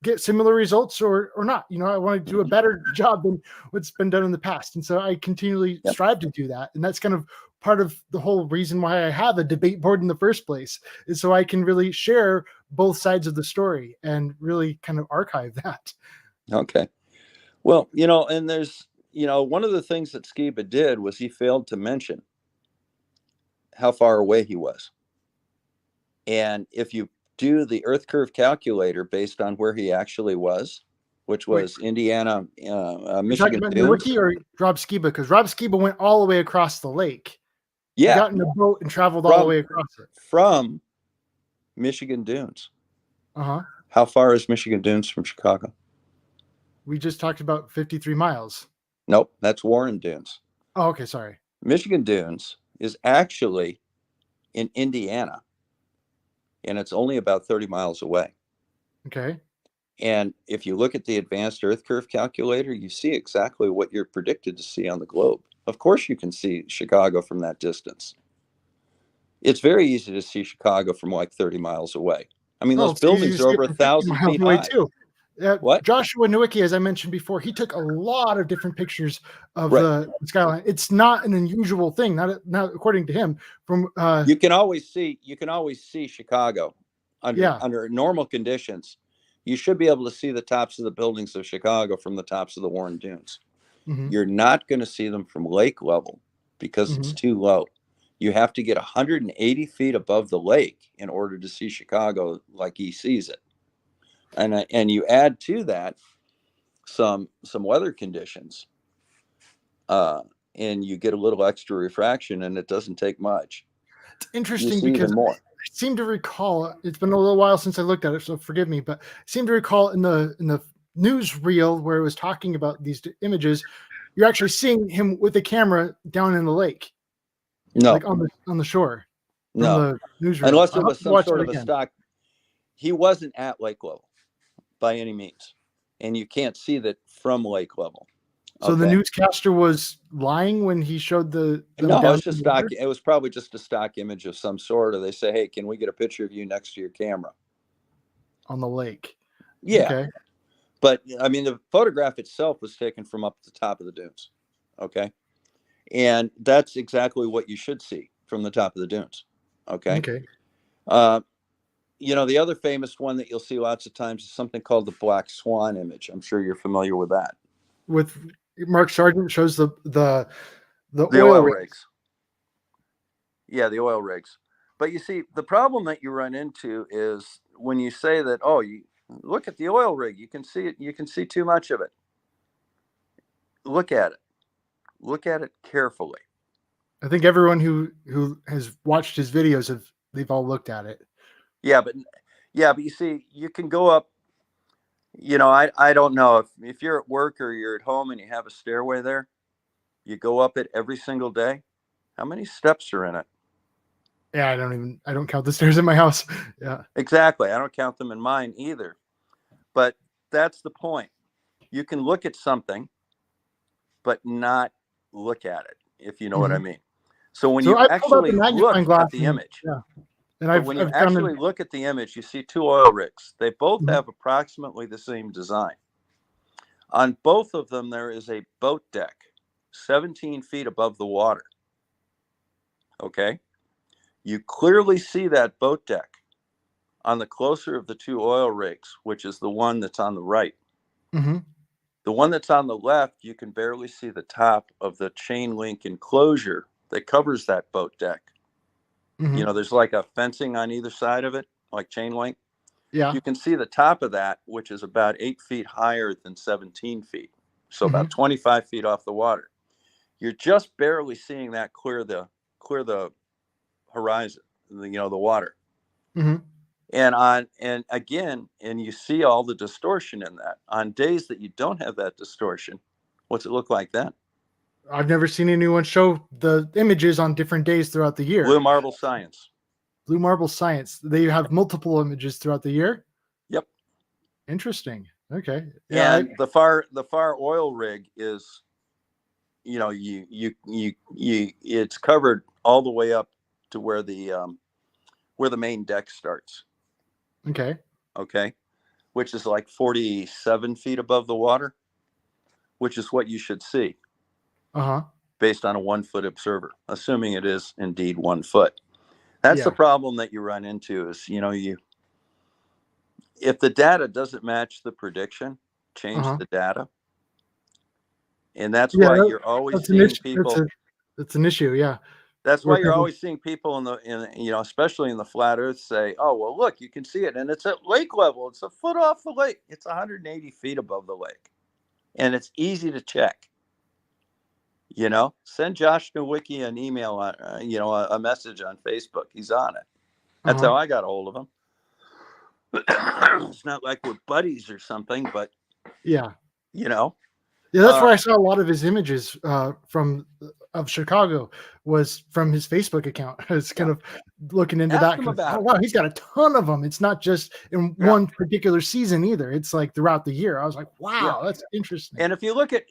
get similar results or not. I want to do a better job than what's been done in the past. And so I continually strive to do that. And that's kind of part of the whole reason why I have a debate board in the first place, is so I can really share both sides of the story and really kind of archive that. Okay. Well, and there's, one of the things that Skiba did was he failed to mention how far away he was. And if you do the Earth curve calculator based on where he actually was, which was Indiana, Michigan. Nowicki or Rob Skiba? Because Rob Skiba went all the way across the lake. Yeah. He got in a boat and traveled all the way across it. From Michigan Dunes. Uh-huh. How far is Michigan Dunes from Chicago? We just talked about 53 miles. Nope, that's Warren Dunes. Oh, okay, sorry. Michigan Dunes is actually in Indiana, and it's only about 30 miles away. Okay. And if you look at the advanced Earth curve calculator, you see exactly what you're predicted to see on the globe. Of course, you can see Chicago from that distance. It's very easy to see Chicago from like 30 miles away. I mean, Oh, those it's easy to buildings are see it over from 50 1,000 miles feet away high. too. What? Joshua Nowicki, as I mentioned before, he took a lot of different pictures of Right. the skyline. It's not an unusual thing, not according to him. From You can always see Chicago yeah, under normal conditions. You should be able to see the tops of the buildings of Chicago from the tops of the Warren Dunes. hmm You're not going to see them from lake level because it's hmm too low. You have to get 180 feet above the lake in order to see Chicago like he sees it. And you add to that some weather conditions, uh, and you get a little extra refraction, and it doesn't take much. It's You interesting see because even more. I seem to recall, it's been a little while since I looked at it, so forgive me, but I seem to recall in the news reel where it was talking about these images, you're actually seeing him with the camera down in the lake, No, like on the shore from no, the newsreel. unless I'll it have was to some watch sort it of a again. stock. He wasn't at lake level by any means, and you can't see that from lake level. So the Okay. newscaster was lying when he showed them No, down it's just in the stock. water? It was probably just a stock image of some sort, or they say, "Hey, can we get a picture of you next to your camera?" On the lake. Yeah, Okay. but I mean, the photograph itself was taken from up at the top of the dunes. Okay, and that's exactly what you should see from the top of the dunes. Okay. Okay. Uh, the other famous one that you'll see lots of times is something called the black swan image. I'm sure you're familiar with that. With Mark Sargent shows the The oil oil rig. rigs. Yeah, the oil rigs. But you see, the problem that you run into is when you say that, oh, you look at the oil rig, you can see it, you can see too much of it. Look at it. Look at it carefully. I think everyone who has watched his videos they've all looked at it. Yeah, but you see, you can go up, I don't know if you're at work or you're at home and you have a stairway there, you go up it every single day. How many steps are in it? Yeah, I don't count the stairs in my house. Yeah. Exactly. I don't count them in mine either. But that's the point. You can look at something but not look at it, if you know what I Mhm. mean. So when So you I pulled out the actually look magnifying glass at the and image, yeah, and but when you I've found them. actually look at the image, you see two oil rigs. They both Mhm. have approximately the same design. On both of them, there is a boat deck 17 feet above the water. Okay. You clearly see that boat deck on the closer of the two oil rigs, which is the one that's on the right. Mhm. The one that's on the left, you can barely see the top of the chain link enclosure that covers that boat deck. Mhm. There's like a fencing on either side of it, like chain link. Yeah. You can see the top of that, which is about 8 feet higher than 17 feet. So Mhm. about 25 feet off the water. You're just barely seeing that clear the horizon, the water. Mhm. And again, and you see all the distortion in that. On days that you don't have that distortion, what's it look like then? I've never seen anyone show the images on different days throughout the year. Blue marble science. Blue Marble Science, they have multiple images throughout the year? Yep. Interesting. Okay. Yeah, And the far oil rig is, it's covered all the way up to where the main deck starts. okay. Okay, which is like 47 feet above the water, which is what you should see Uh-huh. based on a 1 foot observer, assuming it is indeed 1 foot. That's the Yeah. problem that you run into is, if the data doesn't match the prediction, change Uh-huh. the data. And that's Yeah, why you're always that's an seeing issue. people. That's an issue, yeah. That's Where why you're people always seeing people especially in the flat earth say, oh, well, look, you can see it. And it's at lake level. It's a foot off the lake. It's 180 feet above the lake. And it's easy to check. Send Josh Nowicki an email, on, a message on Facebook. He's on it. That's uh-huh. how I got a hold of him. It's not like we're buddies or something, but, Yeah. you know, Yeah, that's uh, where I saw a lot of his images from of Chicago was from his Facebook account. I was yeah, kind of looking into ask that him because about oh it. wow, he's got a ton of them. It's not just in Yeah. one particular season either. It's like throughout the year. I was like, Yeah. wow, that's interesting. And if you look at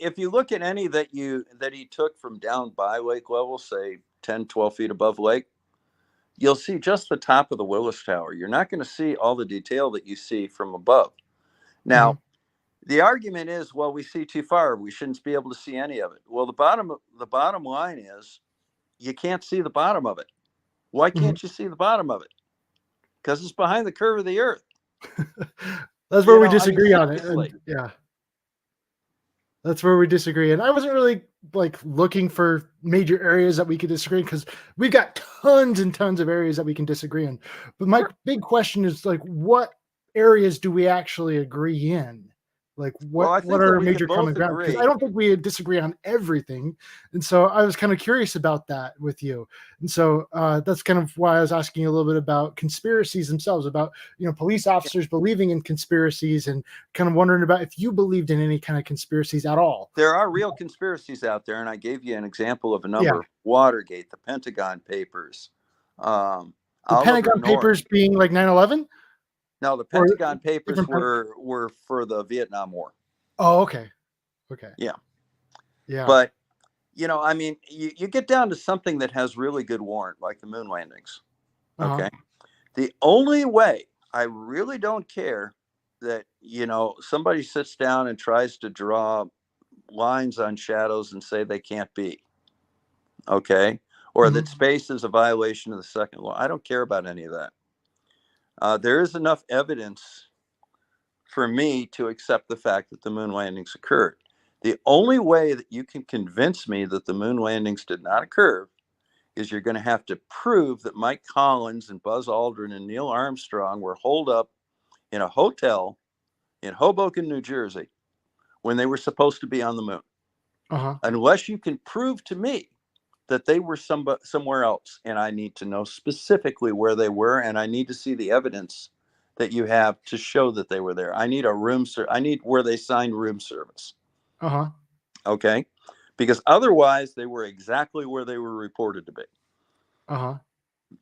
any that he took from down by lake level, say 10, 12 feet above lake, you'll see just the top of the Willis Tower. You're not going to see all the detail that you see from above. Now, Mhm. the argument is, well, we see too far. We shouldn't be able to see any of it. Well, the bottom line is you can't see the bottom of it. Why Mhm. can't you see the bottom of it? Because it's behind the curve of the earth. That's where we I mean, disagree on it, and seriously. yeah. That's where we disagree. And I wasn't really like looking for major areas that we could disagree because we've got tons and tons of areas that we can disagree in. But my big question is like, what areas do we actually agree in? Like, Well, I what think that are our we can major common both ground? Because I agree. don't think we disagree on everything. And so I was kind of curious about that with you. And so that's kind of why I was asking you a little bit about conspiracies themselves, about police officers believing in conspiracies, and kind of wondering about if you believed in any kind of conspiracies at all. There are real conspiracies out there, and I gave you an example of a Yeah. number: Watergate, the Pentagon Papers, um, The Oliver Pentagon North. Papers being like 9/11, No, the or Pentagon Papers different were for the Vietnam War. Oh, okay. Okay. Yeah, Yeah. but I mean, you get down to something that has really good warrant, like the moon landings. Uh-huh. Okay, the only way, I really don't care that somebody sits down and tries to draw lines on shadows and say they can't be. Okay, or that Mhm. space is a violation of the second law. I don't care about any of that. There is enough evidence for me to accept the fact that the moon landings occurred. The only way that you can convince me that the moon landings did not occur is you're going to have to prove that Mike Collins and Buzz Aldrin and Neil Armstrong were holed up in a hotel in Hoboken, New Jersey, when they were supposed to be on the moon. Uh-huh. Unless you can prove to me that they were somewhere else, and I need to know specifically where they were, and I need to see the evidence that you have to show that they were there. I need I need where they signed room service. Uh-huh. Okay, because otherwise they were exactly where they were reported to be, Uh-huh.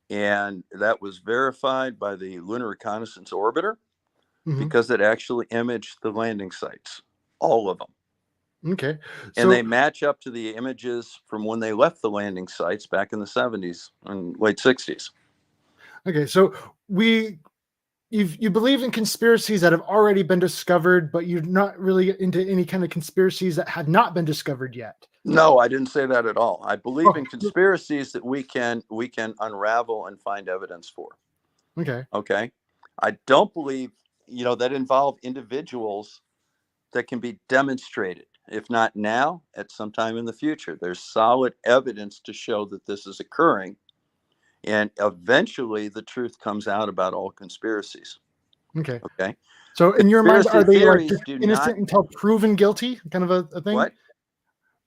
and that was verified by the Lunar Reconnaissance Orbiter Mhm. because it actually imaged the landing sites, all of them. Okay. And they So match up to the images from when they left the landing sites back in the 70s and late 60s. okay, so we you believe in conspiracies that have already been discovered, but you're not really into any kind of conspiracies that had not been discovered yet. No, I didn't say that at all. I believe in Oh, conspiracies that we can unravel and find evidence for. okay. Okay? I don't believe, that involve individuals that can be demonstrated. If not now, at some time in the future. There's solid evidence to show that this is occurring, and eventually the truth comes out about all conspiracies. Okay. Okay? So in your mind, Conspiracy are they like theories just do not. innocent until proven guilty? Kind of a thing? What?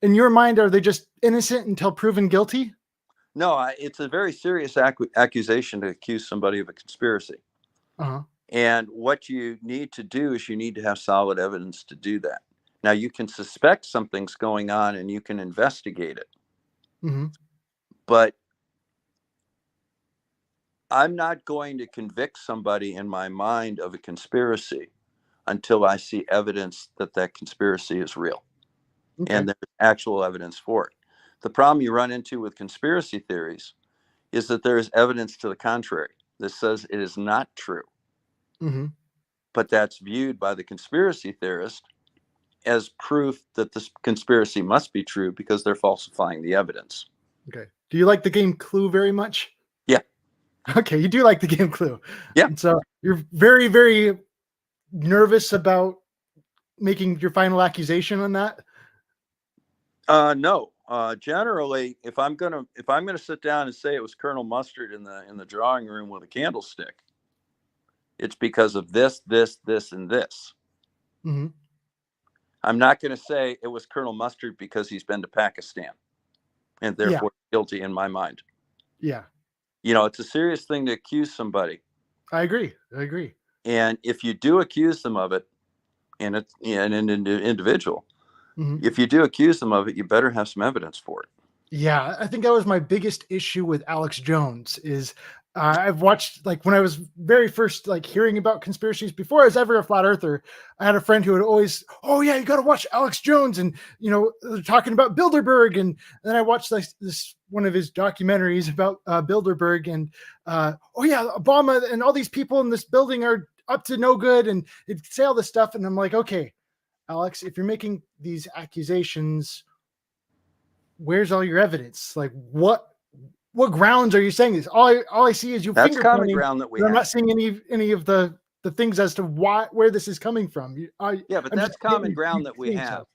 In your mind, are they just innocent until proven guilty? No, it's a very serious accusation to accuse somebody of a conspiracy. Uh-huh. And what you need to do is you need to have solid evidence to do that. Now, you can suspect something's going on and you can investigate it, Mhm. but I'm not going to convict somebody in my mind of a conspiracy until I see evidence that that conspiracy is real Okay. and there's actual evidence for it. The problem you run into with conspiracy theories is that there is evidence to the contrary that says it is not true, Mhm. but that's viewed by the conspiracy theorist as proof that this conspiracy must be true because they're falsifying the evidence. Okay. Do you like the game Clue very much? Yeah. Okay, you do like the game Clue. Yeah. And so you're very, very nervous about making your final accusation on that? No. Generally, if I'm gonna sit down and say it was Colonel Mustard in the drawing room with a candlestick, it's because of this, this, this, and this. Mhm. I'm not going to say it was Colonel Mustard because he's been to Pakistan and Yeah. therefore guilty in my mind. Yeah. It's a serious thing to accuse somebody, I agree. I agree. and if you do accuse them of it, and it's an individual, Mhm. if you do accuse them of it, you better have some evidence for it. Yeah, I think that was my biggest issue with Alex Jones is I've watched, like, when I was very first like hearing about conspiracies before I was ever a flat earther, I had a friend who would always, oh yeah, you got to watch Alex Jones, and they're talking about Bilderberg, and then I watched this one of his documentaries about Bilderberg, and oh yeah, Obama and all these people in this building are up to no good, and it'd say all this stuff, and I'm like, okay, Alex, if you're making these accusations, where's all your evidence? Like, what grounds are you saying this? All I see is you That's finger common pointing, ground that we but I'm have. not seeing any of the things as to where this is coming from. Yeah, but I'm just that's common getting ground you that we saying have. stuff.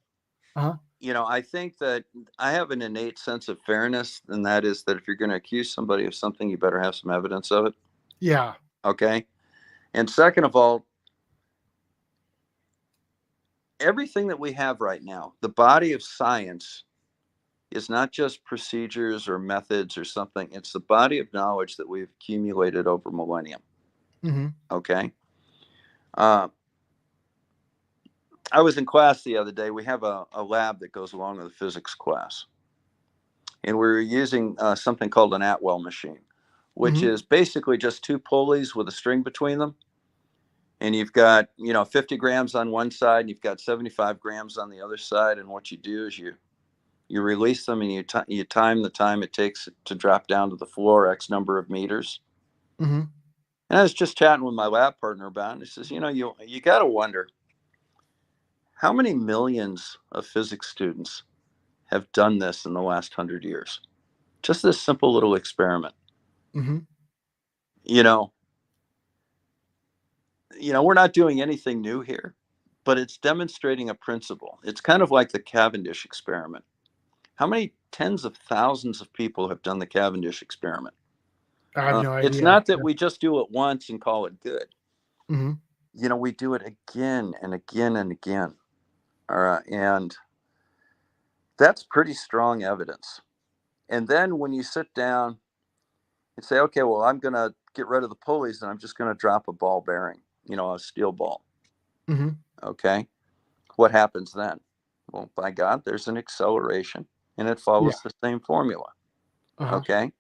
Uh-huh. I think that I have an innate sense of fairness, and that is that if you're going to accuse somebody of something, you better have some evidence of it. Yeah. Okay. And second of all, everything that we have right now, the body of science, is not just procedures or methods or something. It's the body of knowledge that we've accumulated over millennium. Mm-hmm. Okay. Uh, I was in class the other day. We have a lab that goes along with the physics class. And we were using something called an Atwell machine, which Mm-hmm. is basically just two pulleys with a string between them. And you've got 50 grams on one side, and you've got 75 grams on the other side. And what you do is you release them, and you time the time it takes to drop down to the floor X number of meters. Mm-hmm. And I was just chatting with my lab partner about it. He says, you got to wonder how many millions of physics students have done this in the last 100 years. Just this simple little experiment. Mm-hmm. You know, we're not doing anything new here, but it's demonstrating a principle. It's kind of like the Cavendish experiment. How many tens of thousands of people have done the Cavendish experiment? I have no It's idea. not that we just do it once and call it good. Mm-hmm. We do it again and again and again. All right. And that's pretty strong evidence. And then when you sit down and say, okay, well, I'm going to get rid of the pulleys and I'm just going to drop a ball bearing, a steel ball. Mm-hmm. Okay. What happens then? Well, by God, there's an acceleration and it Yeah. follows the same formula. Uh-huh. Okay.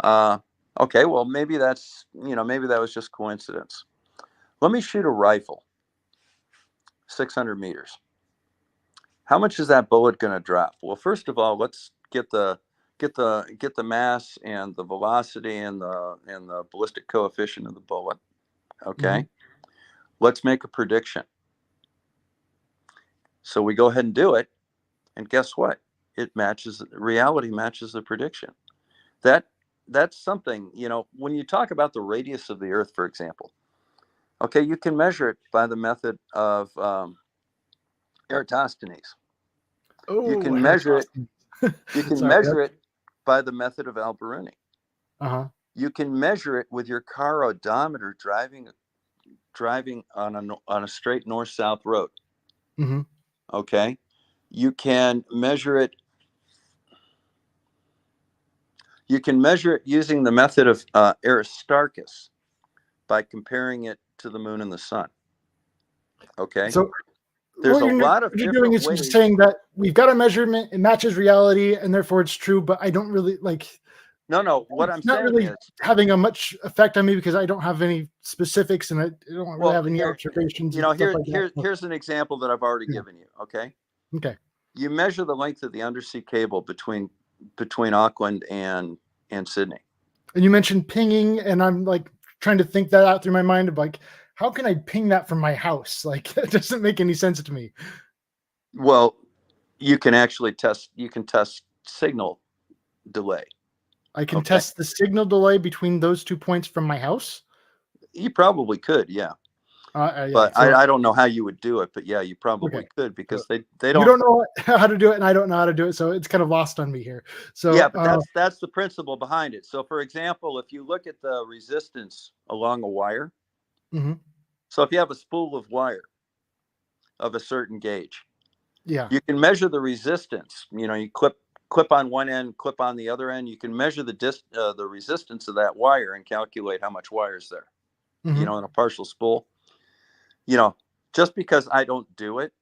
Uh, okay. Well, maybe maybe that was just coincidence. Let me shoot a rifle, 600 meters. How much is that bullet going to drop? Well, first of all, let's get the mass and the velocity and the ballistic coefficient of the bullet. Okay. Mm-hmm. Let's make a prediction. So we go ahead and do it, and guess what? Reality matches the prediction. That's something, when you talk about the radius of the Earth, for example. Okay, you can measure it by the method of Eratosthenes. You Oh, can measure it. Eratosthenes. You can Sorry. measure it by the method of Al-Biruni. Uh-huh. You can measure it with your car odometer driving on a straight north-south road. Mm-hmm. Okay, you can measure it. You can measure it using the method of Aristarchus by comparing it to the moon and the sun. Okay, So there's a what lot of you're doing different is just ways. saying that we've got a measurement, it matches reality, and therefore it's true, but I don't really like. No. What I'm It's not saying really is, having a much effect on me because I don't have any specifics, and I don't really well, have any observations and stuff like that. here's an example that I've already Yeah. given you. Okay, Okay. you measure the length of the undersea cable between Auckland and Sydney. And you mentioned pinging, and I'm like trying to think that out through my mind of like, how can I ping that from my house? Like, it doesn't make any sense to me. Well, you can actually test. You can test signal delay. I can Okay, test the signal delay between those 2 points from my house. you probably could, yeah. Yeah. But So I don't know how you would do it. But yeah, you probably okay. could, So because they you don't. don't know how to do it, and I don't know how to do it, so it's kind of lost on me here. Yeah, So but that's the principle behind it. So, for example, if you look at the resistance along a wire, mhm. so if you have a spool of wire of a certain gauge, Yeah. you can measure the resistance. You clip on one end, clip on the other end. You can measure the resistance of that wire and calculate how much wire is there. Mhm. In a partial spool. Just because I don't do it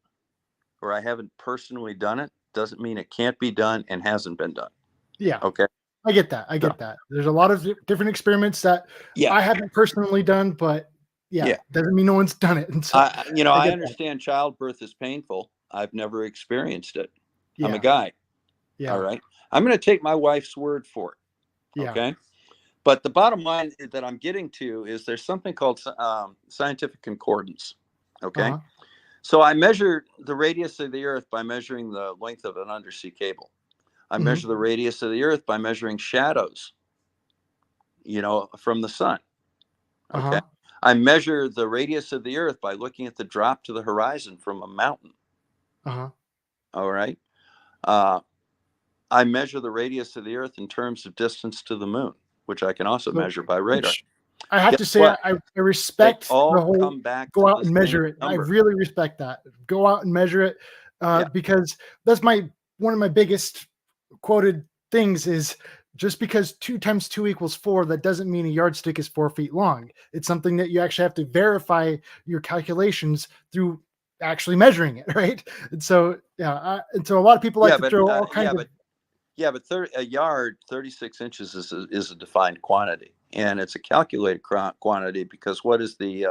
or I haven't personally done it doesn't mean it can't be done and hasn't been done. Yeah. Okay. I get that. I So, get that. There's a lot of different experiments that yeah, I haven't personally done, but yeah, yeah. doesn't mean no one's done it. And so I I get that. understand childbirth is painful. I've never experienced it. I'm a Yeah. guy. All Yeah. right. I'm going to take my wife's word for it. Yeah. Okay. But the bottom line that I'm getting to is there's something called scientific concordance. Okay. Uh-huh. So I measure the radius of the Earth by measuring the length of an undersea cable. I Hmm. measure the radius of the Earth by measuring shadows, from the sun. Okay. Uh-huh. I measure the radius of the Earth by looking at the drop to the horizon from a mountain. Uh-huh. All right. Uh, I measure the radius of the Earth in terms of distance to the moon, which I can also So, measure by radar. which I have Guess to say, what? I They respect the all whole come back go to out the and same measure it. I number. really respect that. Go out and measure it, Yeah. because that's one of my biggest quoted things is just because 2 times 2 equals 4, that doesn't mean a yardstick is 4 feet long. It's something that you actually have to verify your calculations through actually measuring it, right? And so, yeah, and so a lot of people like Yeah, to but throw all kinds of a yard, 36 inches is a defined quantity, and it's a calculated quantity because what's the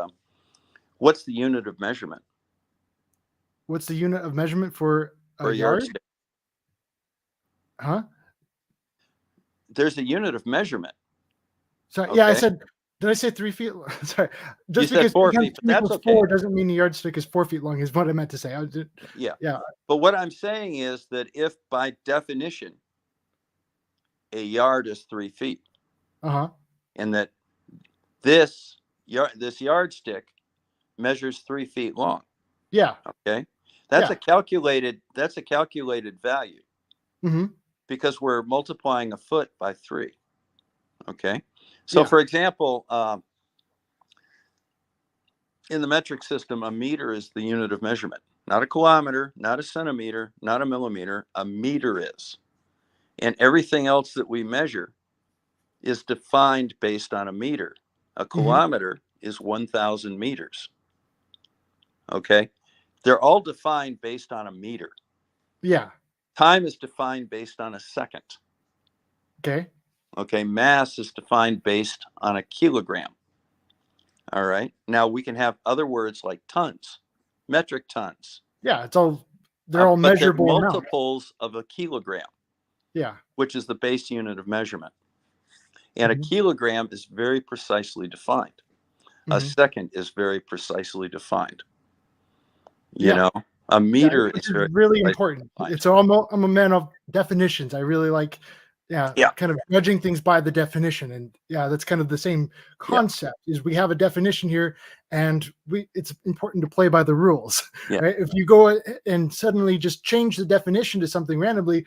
unit of measurement what's the unit of measurement for a for a yard? yardstick? Huh? There's a unit of measurement. So yeah, I Okay, said, did I say 3 feet? Sorry, you just said because two 4 feet, times but two that's equals okay. four doesn't mean the yardstick is 4 feet long. Is what I meant to say. I was just, Yeah, yeah. but what I'm saying is that if by definition a yard is 3 feet, Uh huh. and that this yardstick measures 3 feet long. Yeah. Okay, Yeah. that's a calculated value Hmm. because we're multiplying a foot by 3. Okay, so Yeah. for example, in the metric system, a meter is the unit of measurement, not a kilometer, not a centimeter, not a millimeter. A meter is, and everything else that we measure is defined based on a meter. A Hmm. kilometer is 1,000 meters. Okay, they're all defined based on a meter. Yeah. Time is defined based on a second. Okay. Okay, mass is defined based on a kilogram. All right, now we can have other words like tons, metric tons, Yeah. They're all but they're measurable amounts. multiples of a kilogram, Yeah. which is the base unit of measurement. And a Hmm. kilogram is very precisely defined. A Hmm. second is very precisely defined. You Yeah. know, a Yeah. meter Which is is very really precisely important. defined. It's I'm a man of definitions. I really like, yeah, Yeah, kind of judging things by the definition. And yeah, that's kind of the same yeah, concept. Is we have a definition here, and it's important to play by the rules, yeah. right? If you go and suddenly just change the definition to something randomly,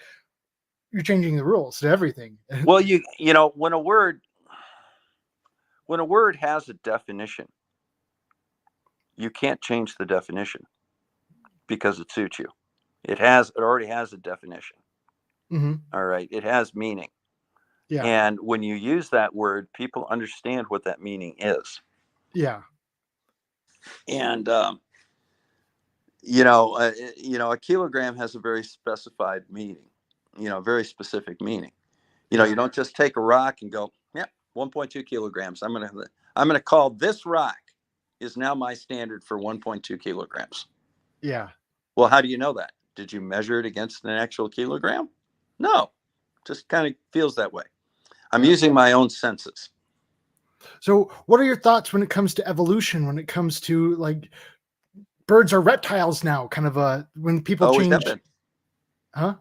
you're changing the rules to everything. Well, you know when a word has a definition, you can't change the definition because it suits you. It already has a definition. Hmm. All right, it has meaning. Yeah. And when you use that word, people understand what that meaning is. Yeah. And a kilogram has a very specified meaning. Very specific meaning. You Yeah. don't just take a rock and go, yeah, 1.2 kilograms. I'm gonna call this rock is now my standard for 1.2 kilograms. Yeah. Well, how do you know that? Did you measure it against an actual kilogram? No, just kind of feels that way. I'm Yeah. using my own senses. So, what are your thoughts when it comes to evolution? When it comes to like birds are reptiles now, kind of when people Always have change, been. huh?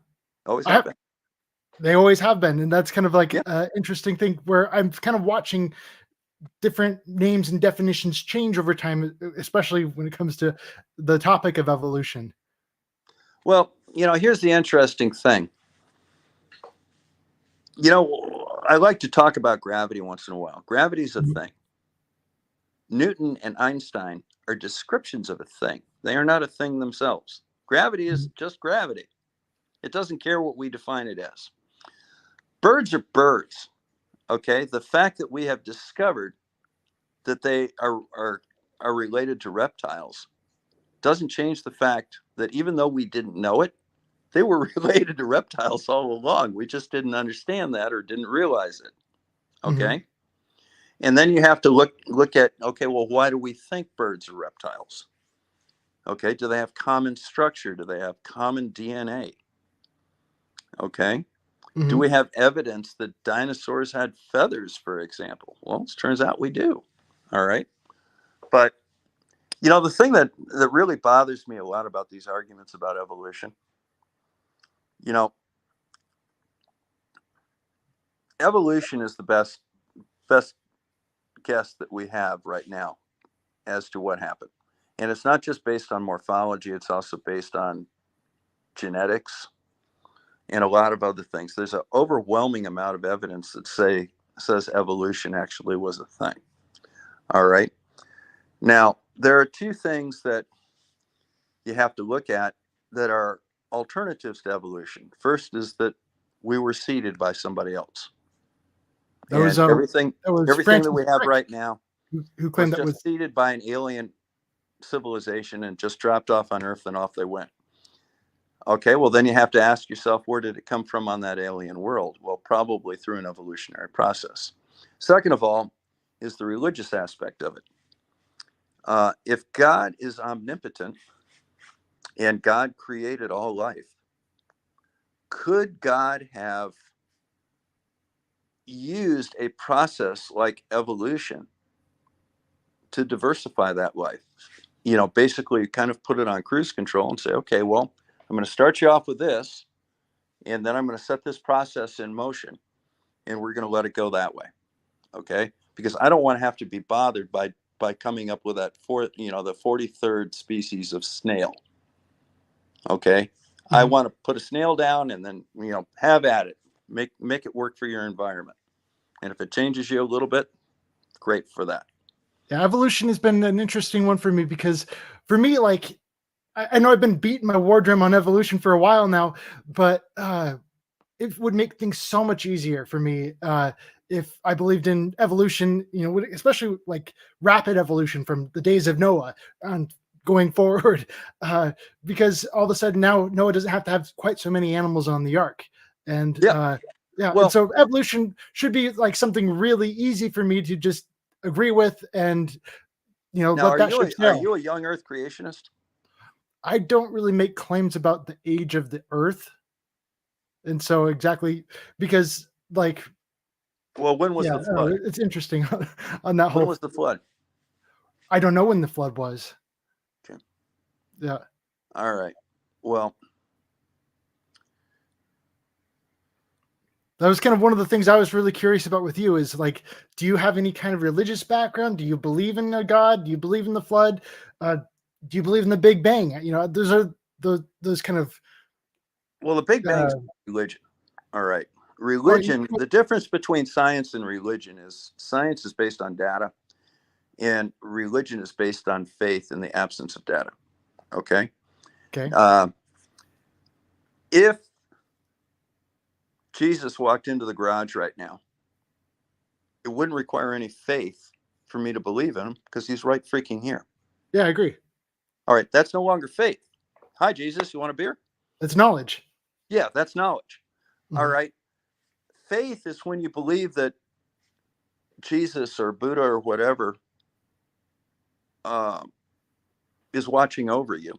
Always I have have, been. they always have been, and that's kind of like Yeah. an interesting thing where I'm kind of watching different names and definitions change over time, especially when it comes to the topic of evolution. Well, here's the interesting thing. I like to talk about gravity once in a while. Gravity is a Mhm. thing. Newton and Einstein are descriptions of a thing. They are not a thing themselves. Gravity is Mhm. just gravity. It doesn't care what we define it as. Birds are birds. Okay. The fact that we have discovered that they are related to reptiles doesn't change the fact that even though we didn't know it, They were related to reptiles all along. We just didn't understand that or didn't realize it. Mhm. Okay. And then you have to look at, okay, well, why do we think birds are reptiles? Okay. Do they have common structure? Do they have common DNA? Okay. Do Mhm. we have evidence that dinosaurs had feathers, for example? Well, it turns out we do. All right. But the thing that really bothers me a lot about these arguments about evolution, you know, evolution is the best guess that we have right now as to what happened. And it's not just based on morphology, it's also based on genetics and a lot of other things. There's an overwhelming amount of evidence that says evolution actually was a thing. All right. Now, there are two things that you have to look at that are alternatives to evolution. First is that we were seeded by somebody else. That was, And everything that was everything that Francis we have Crick right now who was claimed that just was seeded by an alien civilization and just dropped off on Earth and off they went. Okay, well, then you have to ask yourself, where did it come from on that alien world? Well, probably through an evolutionary process. Second of all, is the religious aspect of it. If God is omnipotent and God created all life, could God have used a process like evolution to diversify that life? Basically kind of put it on cruise control and say, okay, well, I'm going to start you off with this, and then I'm going to set this process in motion, and we're going to let it go that way. Okay, because I don't want to have to be bothered by coming up with the 43rd species of snail. Okay, I Mhm. want to put a snail down and then have at it, make it work for your environment, and if it changes you a little bit, great for that. Yeah, evolution has been an interesting one for me because for me, like I know I've been beating my war drum on evolution for a while now, but it would make things so much easier for me if I believed in evolution, especially like rapid evolution from the days of Noah and going forward, because all of a sudden now Noah doesn't have to have quite so many animals on the ark. And Yeah. yeah, and Well, so evolution should be like something really easy for me to just agree with and now let that ship are sail. you a young Earth creationist? I don't really make claims about the age of the earth. And so exactly because like Well, when was yeah, the flood? it's interesting on that When whole was the flood? I don't know when the flood was. Okay. Yeah. All right. Well, That was kind of one of the things I was really curious about with you is like, do you have any kind of religious background? Do you believe in a God? Do you believe in the flood? Uh, do you believe in the Big Bang? Those are those kind of the Big Bang's uh, religion. All right. oh, Religion, the difference between science and religion is science is based on data and religion is based on faith in the absence of data. Okay. okay. Uh, if Jesus walked into the garage right now, it wouldn't require any faith for me to believe in him because he's right freaking here. Yeah, I agree. All right. That's no longer faith. Hi, Jesus. You want a beer? It's knowledge. Yeah, that's knowledge. All Mhm. right. Faith is when you believe that Jesus or Buddha or whatever uh, is watching over you,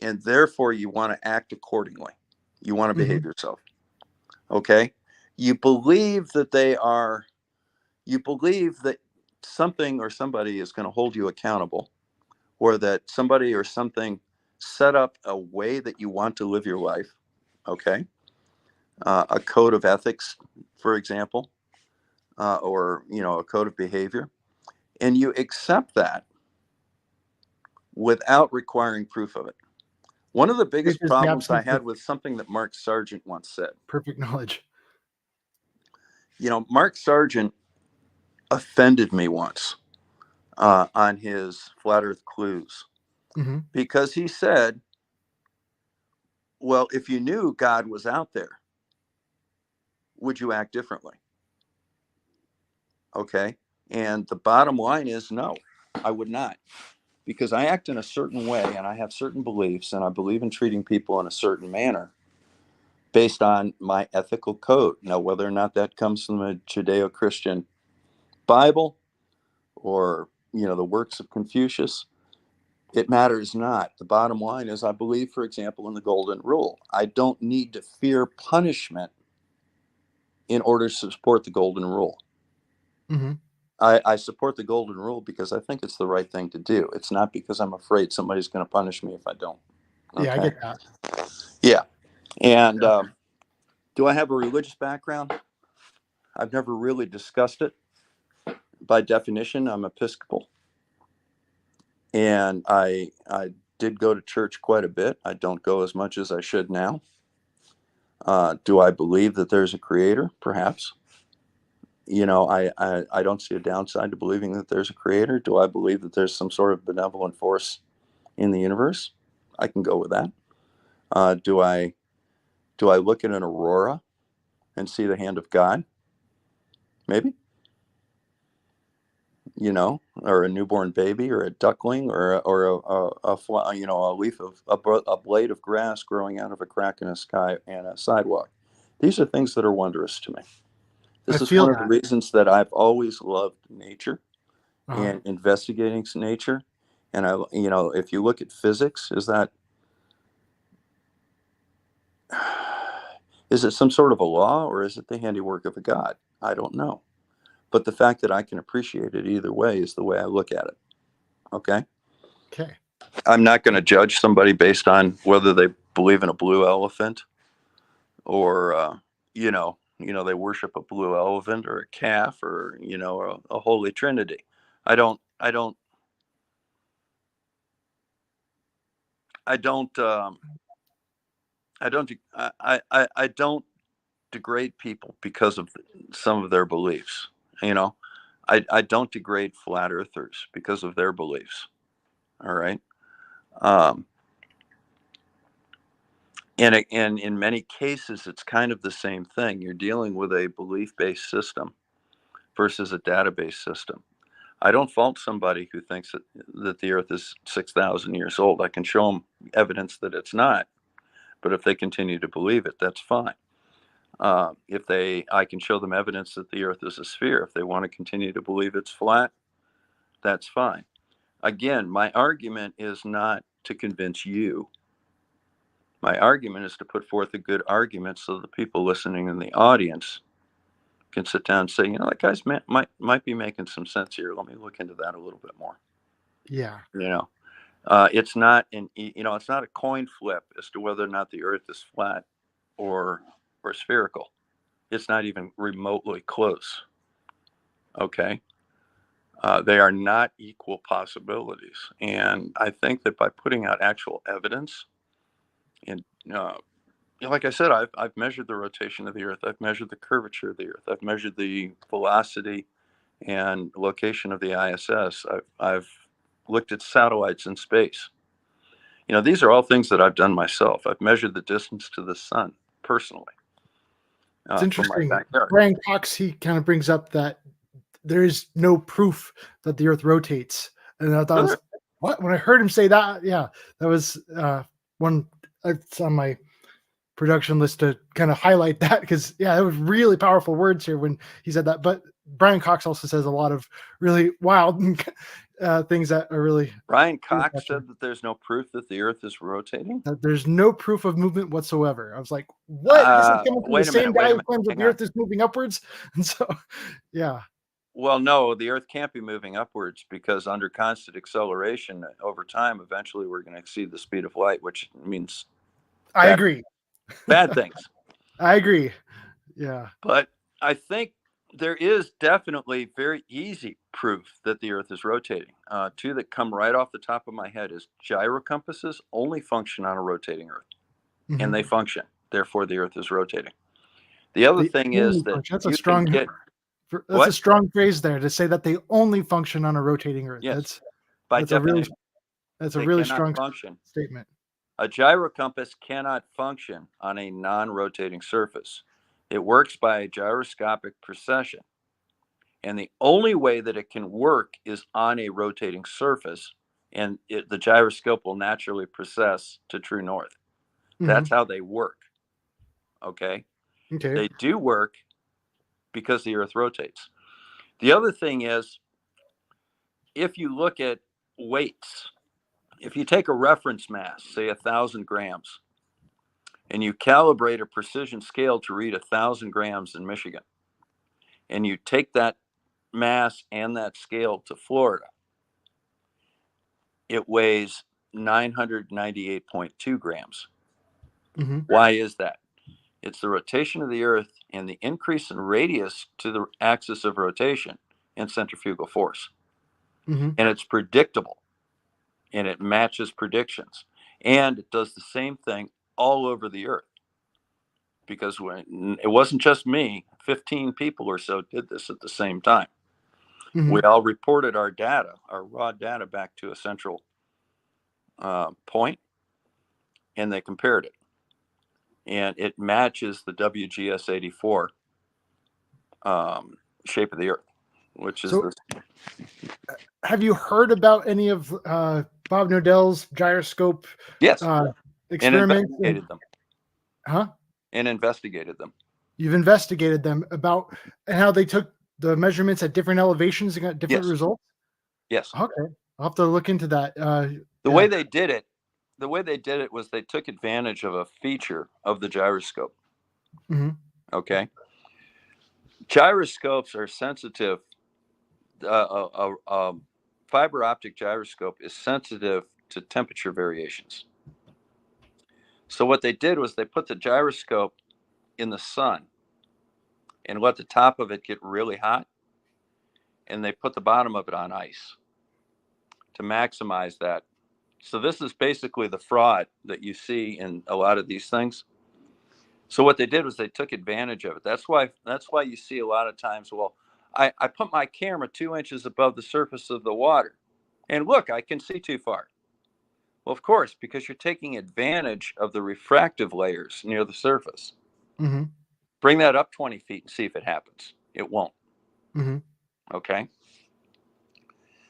and therefore you want to act accordingly. You want to behave Mhm. yourself. Okay. You believe that you believe that something or somebody is going to hold you accountable, or that somebody or something set up a way that you want to live your life. Okay. A code of ethics, for example, or, a code of behavior. And you accept that without requiring proof of it. One of the Faith biggest is the problems I absence of had with something that Mark Sargent once said. perfect knowledge. Mark Sargent offended me once on his Flat Earth Clues Mhm. because he said, well, if you knew God was out there, would you act differently? Okay. And the bottom line is no, I would not. because I act in a certain way and I have certain beliefs and I believe in treating people in a certain manner based on my ethical code. Now, whether or not that comes from the Judeo-Christian Bible or, the works of Confucius, it matters not. The bottom line is I believe, for example, in the golden rule. I don't need to fear punishment in order to support the golden rule. Hmm. I support the golden rule because I think it's the right thing to do. It's not because I'm afraid somebody's going to punish me if I don't. Yeah, I Okay. get that. Yeah. And do I have a religious background? I've never really discussed it. By definition, I'm Episcopal. And I did go to church quite a bit. I don't go as much as I should now. Do I believe that there's a creator? Perhaps. I don't see a downside to believing that there's a creator. Do I believe that there's some sort of benevolent force in the universe? I can go with that. Do I look at an aurora and see the hand of God? Maybe. Or a newborn baby, or a duckling, or a leaf of a blade of grass growing out of a crack in a sky and a sidewalk. These are things that are wondrous to me. I This is feel one of the that. reasons that I've always loved nature Uh-huh. and investigating nature. And if you look at physics, is it some sort of a law, or is it the handiwork of a god? I don't know. But the fact that I can appreciate it either way is the way I look at it. Okay. Okay. I'm not going to judge somebody based on whether they believe in a blue elephant or, they worship a blue elephant or a calf or, a holy trinity. I don't, I don't, I don't, I don't degrade people because of some of their beliefs. I don't degrade flat earthers because of their beliefs. All right. Um, and in many cases, it's kind of the same thing. You're dealing with a belief-based system versus a database system. I don't fault somebody who thinks that the Earth is 6,000 years old. I can show them evidence that it's not, but if they continue to believe it, that's fine. I can show them evidence that the Earth is a sphere. If they want to continue to believe it's flat, that's fine. Again, my argument is not to convince you. My argument is to put forth a good argument so the people listening in the audience can sit down and say, that guy's might be making some sense here. Let me look into that a little bit more. Yeah. It's not it's not a coin flip as to whether or not the Earth is flat or spherical. It's not even remotely close. Okay. They are not equal possibilities. And I think that by putting out actual evidence, and like I said, I've measured the rotation of the Earth. I've measured the curvature of the Earth. I've measured the velocity and location of the ISS. I've looked at satellites in space. These are all things that I've done myself. I've measured the distance to the sun personally It's from my interesting. backyard. Brian Cox, he kind of brings up that there is no proof that the Earth rotates, and I thought it was what when I heard him say that. Yeah, that was one. It's on my production list to kind of highlight that because it was really powerful words here when he said that. But Brian Cox also says a lot of really wild things that are really. Brian Cox said that there's no proof that the Earth is rotating. That there's no proof of movement whatsoever. I was like, "What? This is coming from the same guy who claims that the Earth is moving upwards." And so, yeah. Well, no, the Earth can't be moving upwards because under constant acceleration over time, eventually we're going to exceed the speed of light, which means I agree. Bad things. I agree. Yeah. But I think there is definitely very easy proof that the Earth is rotating. Two that come right off the top of my head is gyrocompasses only function on a rotating Earth, and they function. Therefore, the Earth is rotating. The other thing is that that's a strong. That's a strong phrase there to say that they only function on a rotating Earth. Yes. That's a really strong statement. A gyrocompass cannot function on a non-rotating surface. It works by a gyroscopic precession. And the only way that it can work is on a rotating surface. and the gyroscope will naturally precess to true north. That's how they work. Okay. Okay. They do work because the earth rotates. The other thing is, if you look at weights, if you take a reference mass, say 1,000 grams, and you calibrate a precision scale to read 1,000 grams in Michigan, and you take that mass and that scale to Florida, it weighs 998.2 grams. Mm-hmm. Why is that? It's the rotation of the earth and the increase in radius to the axis of rotation and centrifugal force. Mm-hmm. And it's predictable, and it matches predictions, and it does the same thing all over the earth. Because when it wasn't just me, 15 people or so did this at the same time. Mm-hmm. We all reported our data, our raw data, back to a central point, and they compared it, and it matches the WGS 84 shape of the earth, which is So, have you heard about any of Bob Nodell's gyroscope yes, and experiments? investigated them. Huh? And investigated them. You've investigated them about how they took the measurements at different elevations and got different Yes. results? Yes. Okay. I'll have to look into that. The way they did it was they took advantage of a feature of the gyroscope. Mm-hmm. Okay. Gyroscopes are sensitive. Fiber optic gyroscope is sensitive to temperature variations. So what they did was they put the gyroscope in the sun and let the top of it get really hot, and they put the bottom of it on ice to maximize that. So this is basically the fraud that you see in a lot of these things. So what they did was they took advantage of it. That's why you see a lot of times, well, I put my camera 2 inches above the surface of the water, and look, I can see too far. Well, of course, because you're taking advantage of the refractive layers near the surface. Mm-hmm. Bring that up 20 feet and see if it happens. It won't. Mm-hmm. Okay.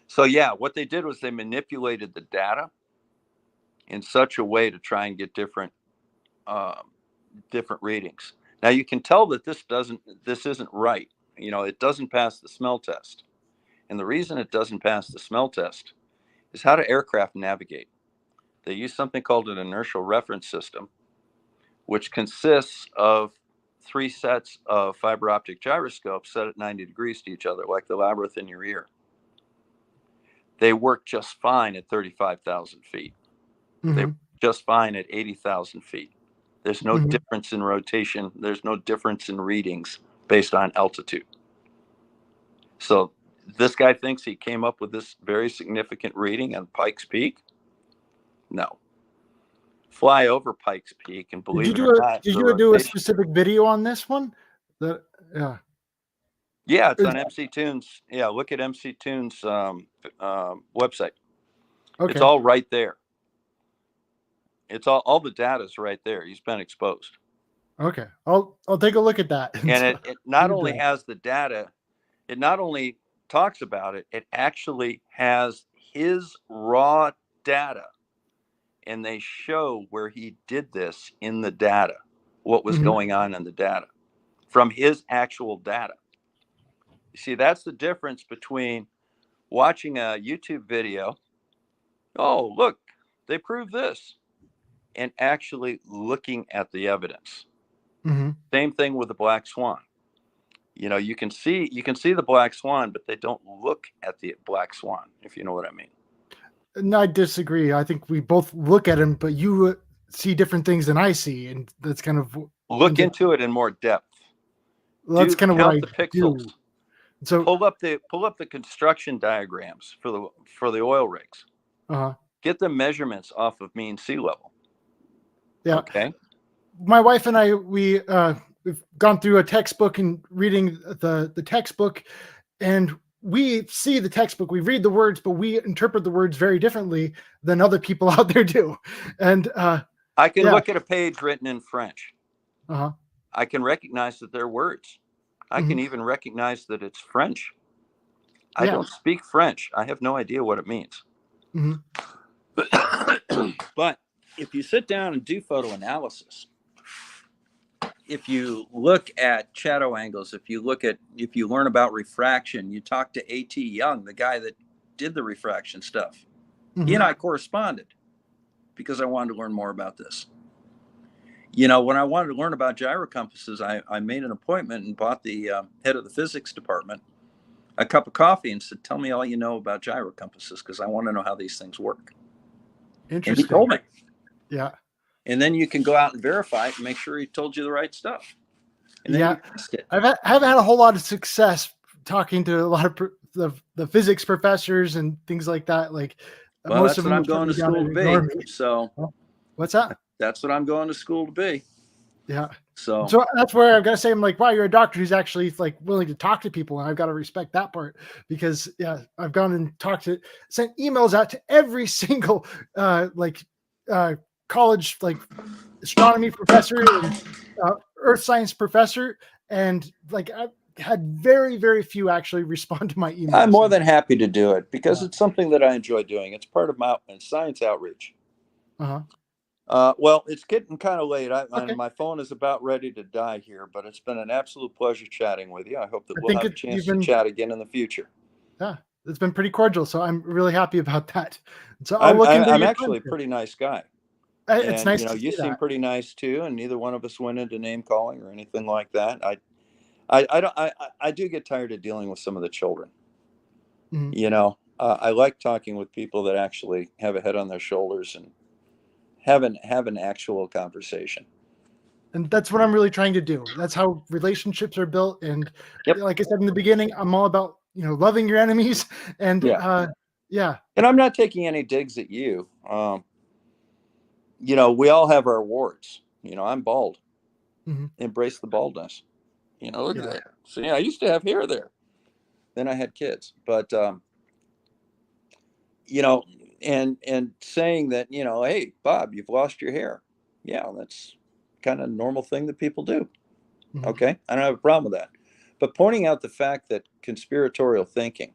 So yeah, what they did was they manipulated the data in such a way to try and get different readings. Now you can tell that this isn't right. It doesn't pass the smell test. And the reason it doesn't pass the smell test is how do aircraft navigate? They use something called an inertial reference system, which consists of 3 sets of fiber optic gyroscopes set at 90 degrees to each other, like the labyrinth in your ear. They work just fine at 35,000 feet. Mm-hmm. They work just fine at 80,000 feet. There's no difference in rotation. There's no difference in readings based on altitude. So this guy thinks he came up with this very significant reading on Pikes Peak. No. Fly over Pikes Peak and believe it or not. Did you do a specific video on this one? Yeah, it's on MC Tunes. Yeah, look at MC Tunes website. Okay. It's all right there. It's all the data's right there. He's been exposed. Okay, I'll take a look at that. And it not only has the data, it not only talks about it, it actually has his raw data, and they show where he did this in the data, what was going on in the data from his actual data. You see, that's the difference between watching a YouTube video. Oh, look, they proved this. And actually looking at the evidence. Mm-hmm. Same thing with the black swan. You can see the black swan, but they don't look at the black swan, if you know what I mean. No, I disagree. I think we both look at him, but you see different things than I see, and that's kind of look into it in more depth. Well, that's kind of what I the pixels. do. So pull up the construction diagrams for the oil rigs. Get the measurements off of mean sea level. Yeah. Okay. My wife and I, we've gone through a textbook and reading the textbook, and we see the textbook, we read the words, but we interpret the words very differently than other people out there do. And I can look at a page written in French. I can recognize that they're words. I can even recognize that it's French. I don't speak French. I have no idea what it means. Mhm. But if you sit down and do photo analysis, if you look at shadow angles, if you learn about refraction, you talk to A.T. Young, the guy that did the refraction stuff. He and Mhm. I corresponded because I wanted to learn more about this. You know, when I wanted to learn about gyrocompasses, I made an appointment and bought the head of the physics department a cup of coffee and said, "Tell me all you know about gyrocompasses because I want to know how these things work." And he Interesting. told me. Yeah. And then you can go out and verify it and make sure he told you the right stuff. And then Yeah. you test it. Haven't had a whole lot of success talking to a lot of the physics professors and things like that. Like Well, most that's of what them I'm will shut going me to down school and to ignore be. me. So Oh, what's that? that's what I'm going to school to be. Yeah. So So that's where I've got to say, I'm like, wow, you're a doctor who's actually like willing to talk to people. And I've got to respect that part because yeah, I've gone and sent emails out to every single, uh, college, like astronomy professor and earth science professor. And like, I've had very, very few actually respond to my I'm emails. more than happy to do it because Yeah. it's something that I enjoy doing. It's part of my science outreach. Uh-huh. Well, it's getting kind of late. Okay. My phone is about ready to die here, but it's been an absolute pleasure chatting with you. I hope that I we'll think have a chance you've to been, chat again in the future. yeah, it's been pretty cordial. So I'm really happy about that. So I'll look into I'm your actually a time. pretty nice guy. It's And nice you know, to you see seem that. pretty nice too, and neither one of us went into name calling or anything like that. I don't I do get tired of dealing with some of the children. Mhm. You know, I like talking with people that actually have a head on their shoulders and have an actual conversation. And that's what I'm really trying to do. That's how relationships are built. And Yep. like I said in the beginning, I'm all about, loving your enemies. And Yeah. yeah. And I'm not taking any digs at you. You know, we all have our warts. You know, I'm bald. Mhm. Embrace the baldness. You know, look at Yeah. that. So yeah, I used to have hair there. Then I had kids, but you know, and saying that, you know, hey, Bob, you've lost your hair. Yeah, that's kind of a normal thing that people do. Mhm. Okay, I don't have a problem with that. But pointing out the fact that conspiratorial thinking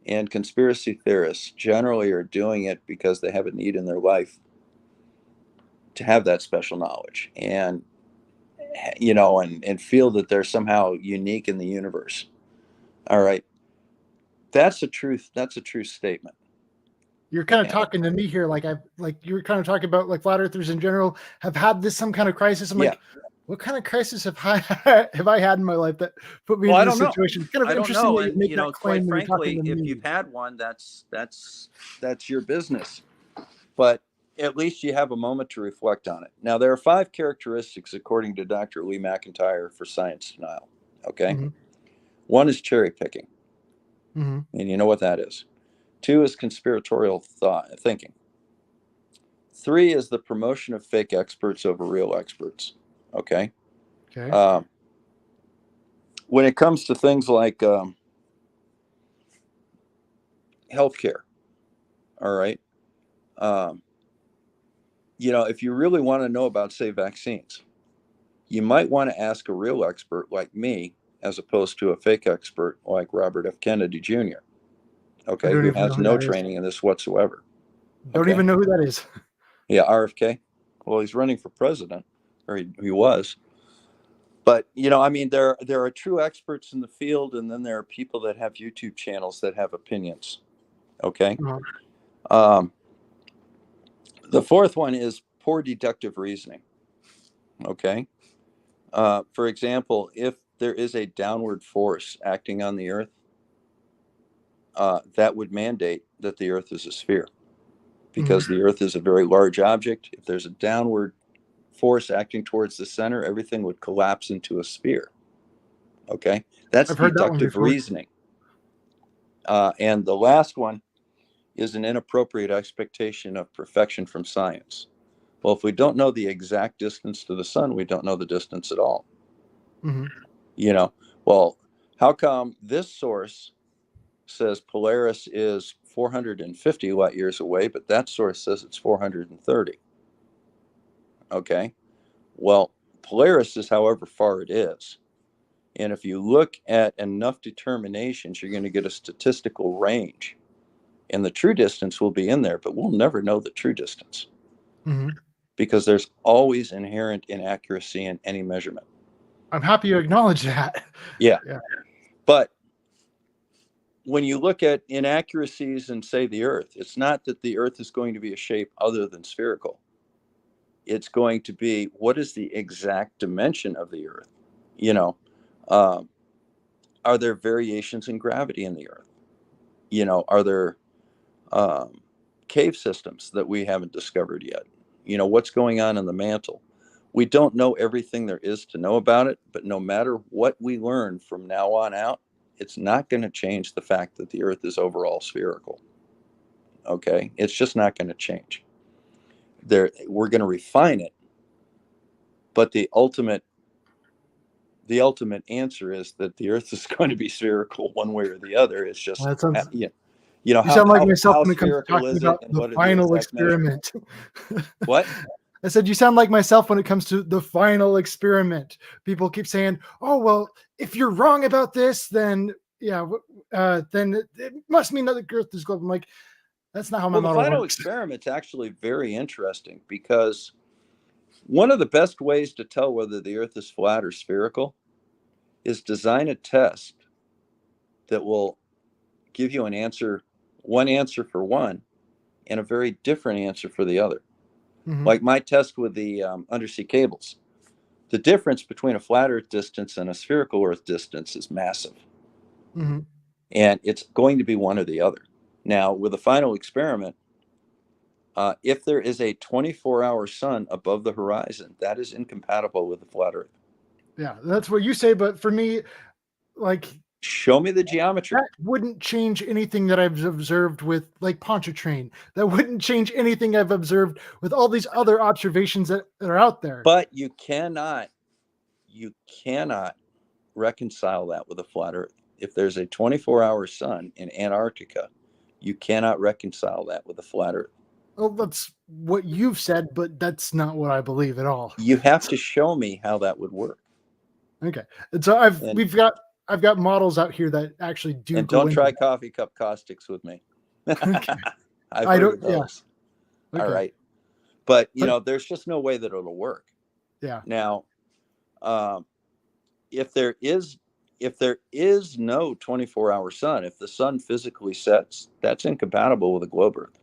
and conspiracy theorists generally are doing it because they have a need in their life to have that special knowledge and you know and feel that they're somehow unique in the universe. All right, that's a true statement. You're kind of And talking to me here. Like you're kind of talking about like flat earthers in general have had this some kind of crisis. I'm yeah, like, what kind of crisis have I have I had in my life that put me well, into I this don't know. situation? It's kind of I don't interesting know. that you And make you that know, quite claim when you're talking frankly, to if me. you've had one, that's your business. But at least you have a moment to reflect on it. Now, there are 5 characteristics, according to Dr. Lee McIntyre, for science denial. Okay. Mhm. One is cherry picking, Mhm. and you know what that is. Two is conspiratorial thought thinking. Three is the promotion of fake experts over real experts. Okay. Okay. Um, when it comes to things like healthcare, all right. Um, you know, if you really want to know about, say, vaccines, you might want to ask a real expert like me as opposed to a fake expert like Robert F. Kennedy Jr., I okay, don't who even know has who no that is. training in this whatsoever. Don't Okay. even know who that is. Yeah, RFK. Well, he's running for president, or he was. But, you know, I mean, there are true experts in the field, and then there are people that have YouTube channels that have opinions. Okay. Uh-huh. Um, the fourth one is poor deductive reasoning. Okay. For example, if there is a downward force acting on the Earth, that would mandate that the Earth is a sphere Mhm. because the Earth is a very large object. If there's a downward force acting towards the center, everything would collapse into a sphere. Okay, that's I've heard that one deductive before. reasoning. And the last one is an inappropriate expectation of perfection from science. Well, if we don't know the exact distance to the sun, we don't know the distance at all. Mhm. You know, well, how come this source says Polaris is 450 light years away, but that source says it's 430? Okay. Well, Polaris is however far it is. And if you look at enough determinations, you're going to get a statistical range. and the true distance will be in there, but we'll never know the true distance Hmm. because there's always inherent inaccuracy in any measurement. I'm happy you acknowledge that. Yeah. Yeah. But when you look at inaccuracies in, say, the Earth, it's not that the Earth is going to be a shape other than spherical. It's going to be, what is the exact dimension of the Earth? You know, are there variations in gravity in the Earth? You know, are there cave systems that we haven't discovered yet? You know, what's going on in the mantle? We don't know everything there is to know about it, but no matter what we learn from now on out, it's not going to change the fact that the Earth is overall spherical. Okay, it's just not going to change. We're going to refine it, but the ultimate answer is that the Earth is going to be spherical one way or the other. It's just, Well, that sounds. you know, You sound like myself how when it comes to spherical talking is it, about and the what are the final exact measurements? experiment. What? I said, you sound like myself when it comes to the final experiment. People keep saying, oh, well, if you're wrong about this, then yeah, then it must mean that the Earth is global. I'm like, that's not how my Well, the model final works. experiment's actually very interesting because one of the best ways to tell whether the Earth is flat or spherical is design a test that will give you one answer for one, and a very different answer for the other. Mm-hmm. Like my test with the undersea cables, the difference between a flat Earth distance and a spherical Earth distance is massive. Mm-hmm. And it's going to be one or the other. Now, with the final experiment, if there is a 24-hour sun above the horizon, that is incompatible with the flat Earth. Yeah, that's what you say. But for me, like, show me the geometry. That wouldn't change anything that I've observed with like Pontchartrain. That wouldn't change anything I've observed with all these other observations that are out there. But you cannot reconcile that with a flat Earth. If there's a 24-hour sun in Antarctica, you cannot reconcile that with a flat Earth. Well, that's what you've said, but that's not what I believe at all. You have to show me how that would work. Okay, and so I've got models out here that actually do. And don't try coffee cup caustics with me. Okay. I've heard of those. Yeah. Okay. All right, but you know, there's just no way that it'll work. Yeah. Now, if there is no 24-hour sun, if the sun physically sets, that's incompatible with a globe Earth.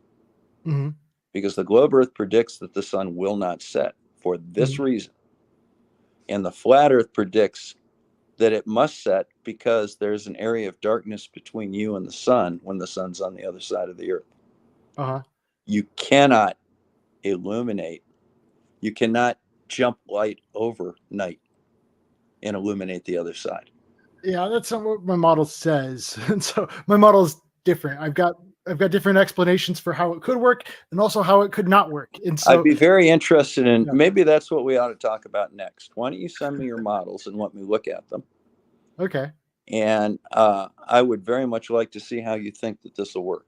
Mm-hmm. Because the globe Earth predicts that the sun will not set for this reason. And the flat Earth predicts that it must set because there's an area of darkness between you and the sun when the sun's on the other side of the Earth. Uh-huh. You cannot illuminate. You cannot jump light over night and illuminate the other side. Yeah, that's not what my model says. And so my model is different. I've got different explanations for how it could work and also how it could not work. And so I'd be very interested in, maybe that's what we ought to talk about next. Why don't you send me your models and let me look at them? Okay. And I would very much like to see how you think that this will work.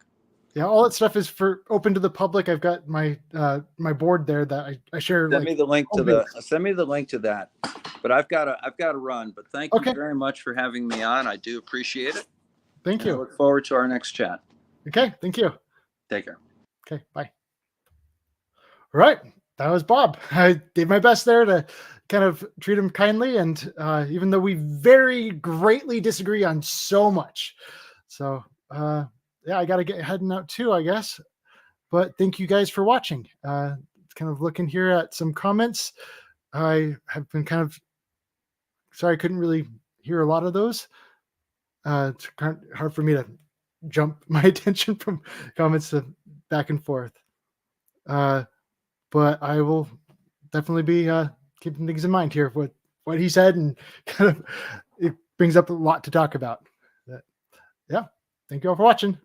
Yeah, all that stuff is open to the public. I've got my my board there that I share. Send me the link to that. But I've got to run. But thank you very much for having me on. I do appreciate it. Thank you. I look forward to our next chat. Okay, thank you. Take care. Okay, bye. All right, that was Bob. I did my best there to kind of treat him kindly, and even though we very greatly disagree on so much, so yeah, I got to get heading out too, I guess. But thank you guys for watching. Kind of looking here at some comments. I have been kind of sorry I couldn't really hear a lot of those. It's kind of hard for me to jump my attention from comments to back and forth. But I will definitely be keeping things in mind here of what he said, and kind of it brings up a lot to talk about. But, yeah, thank you all for watching.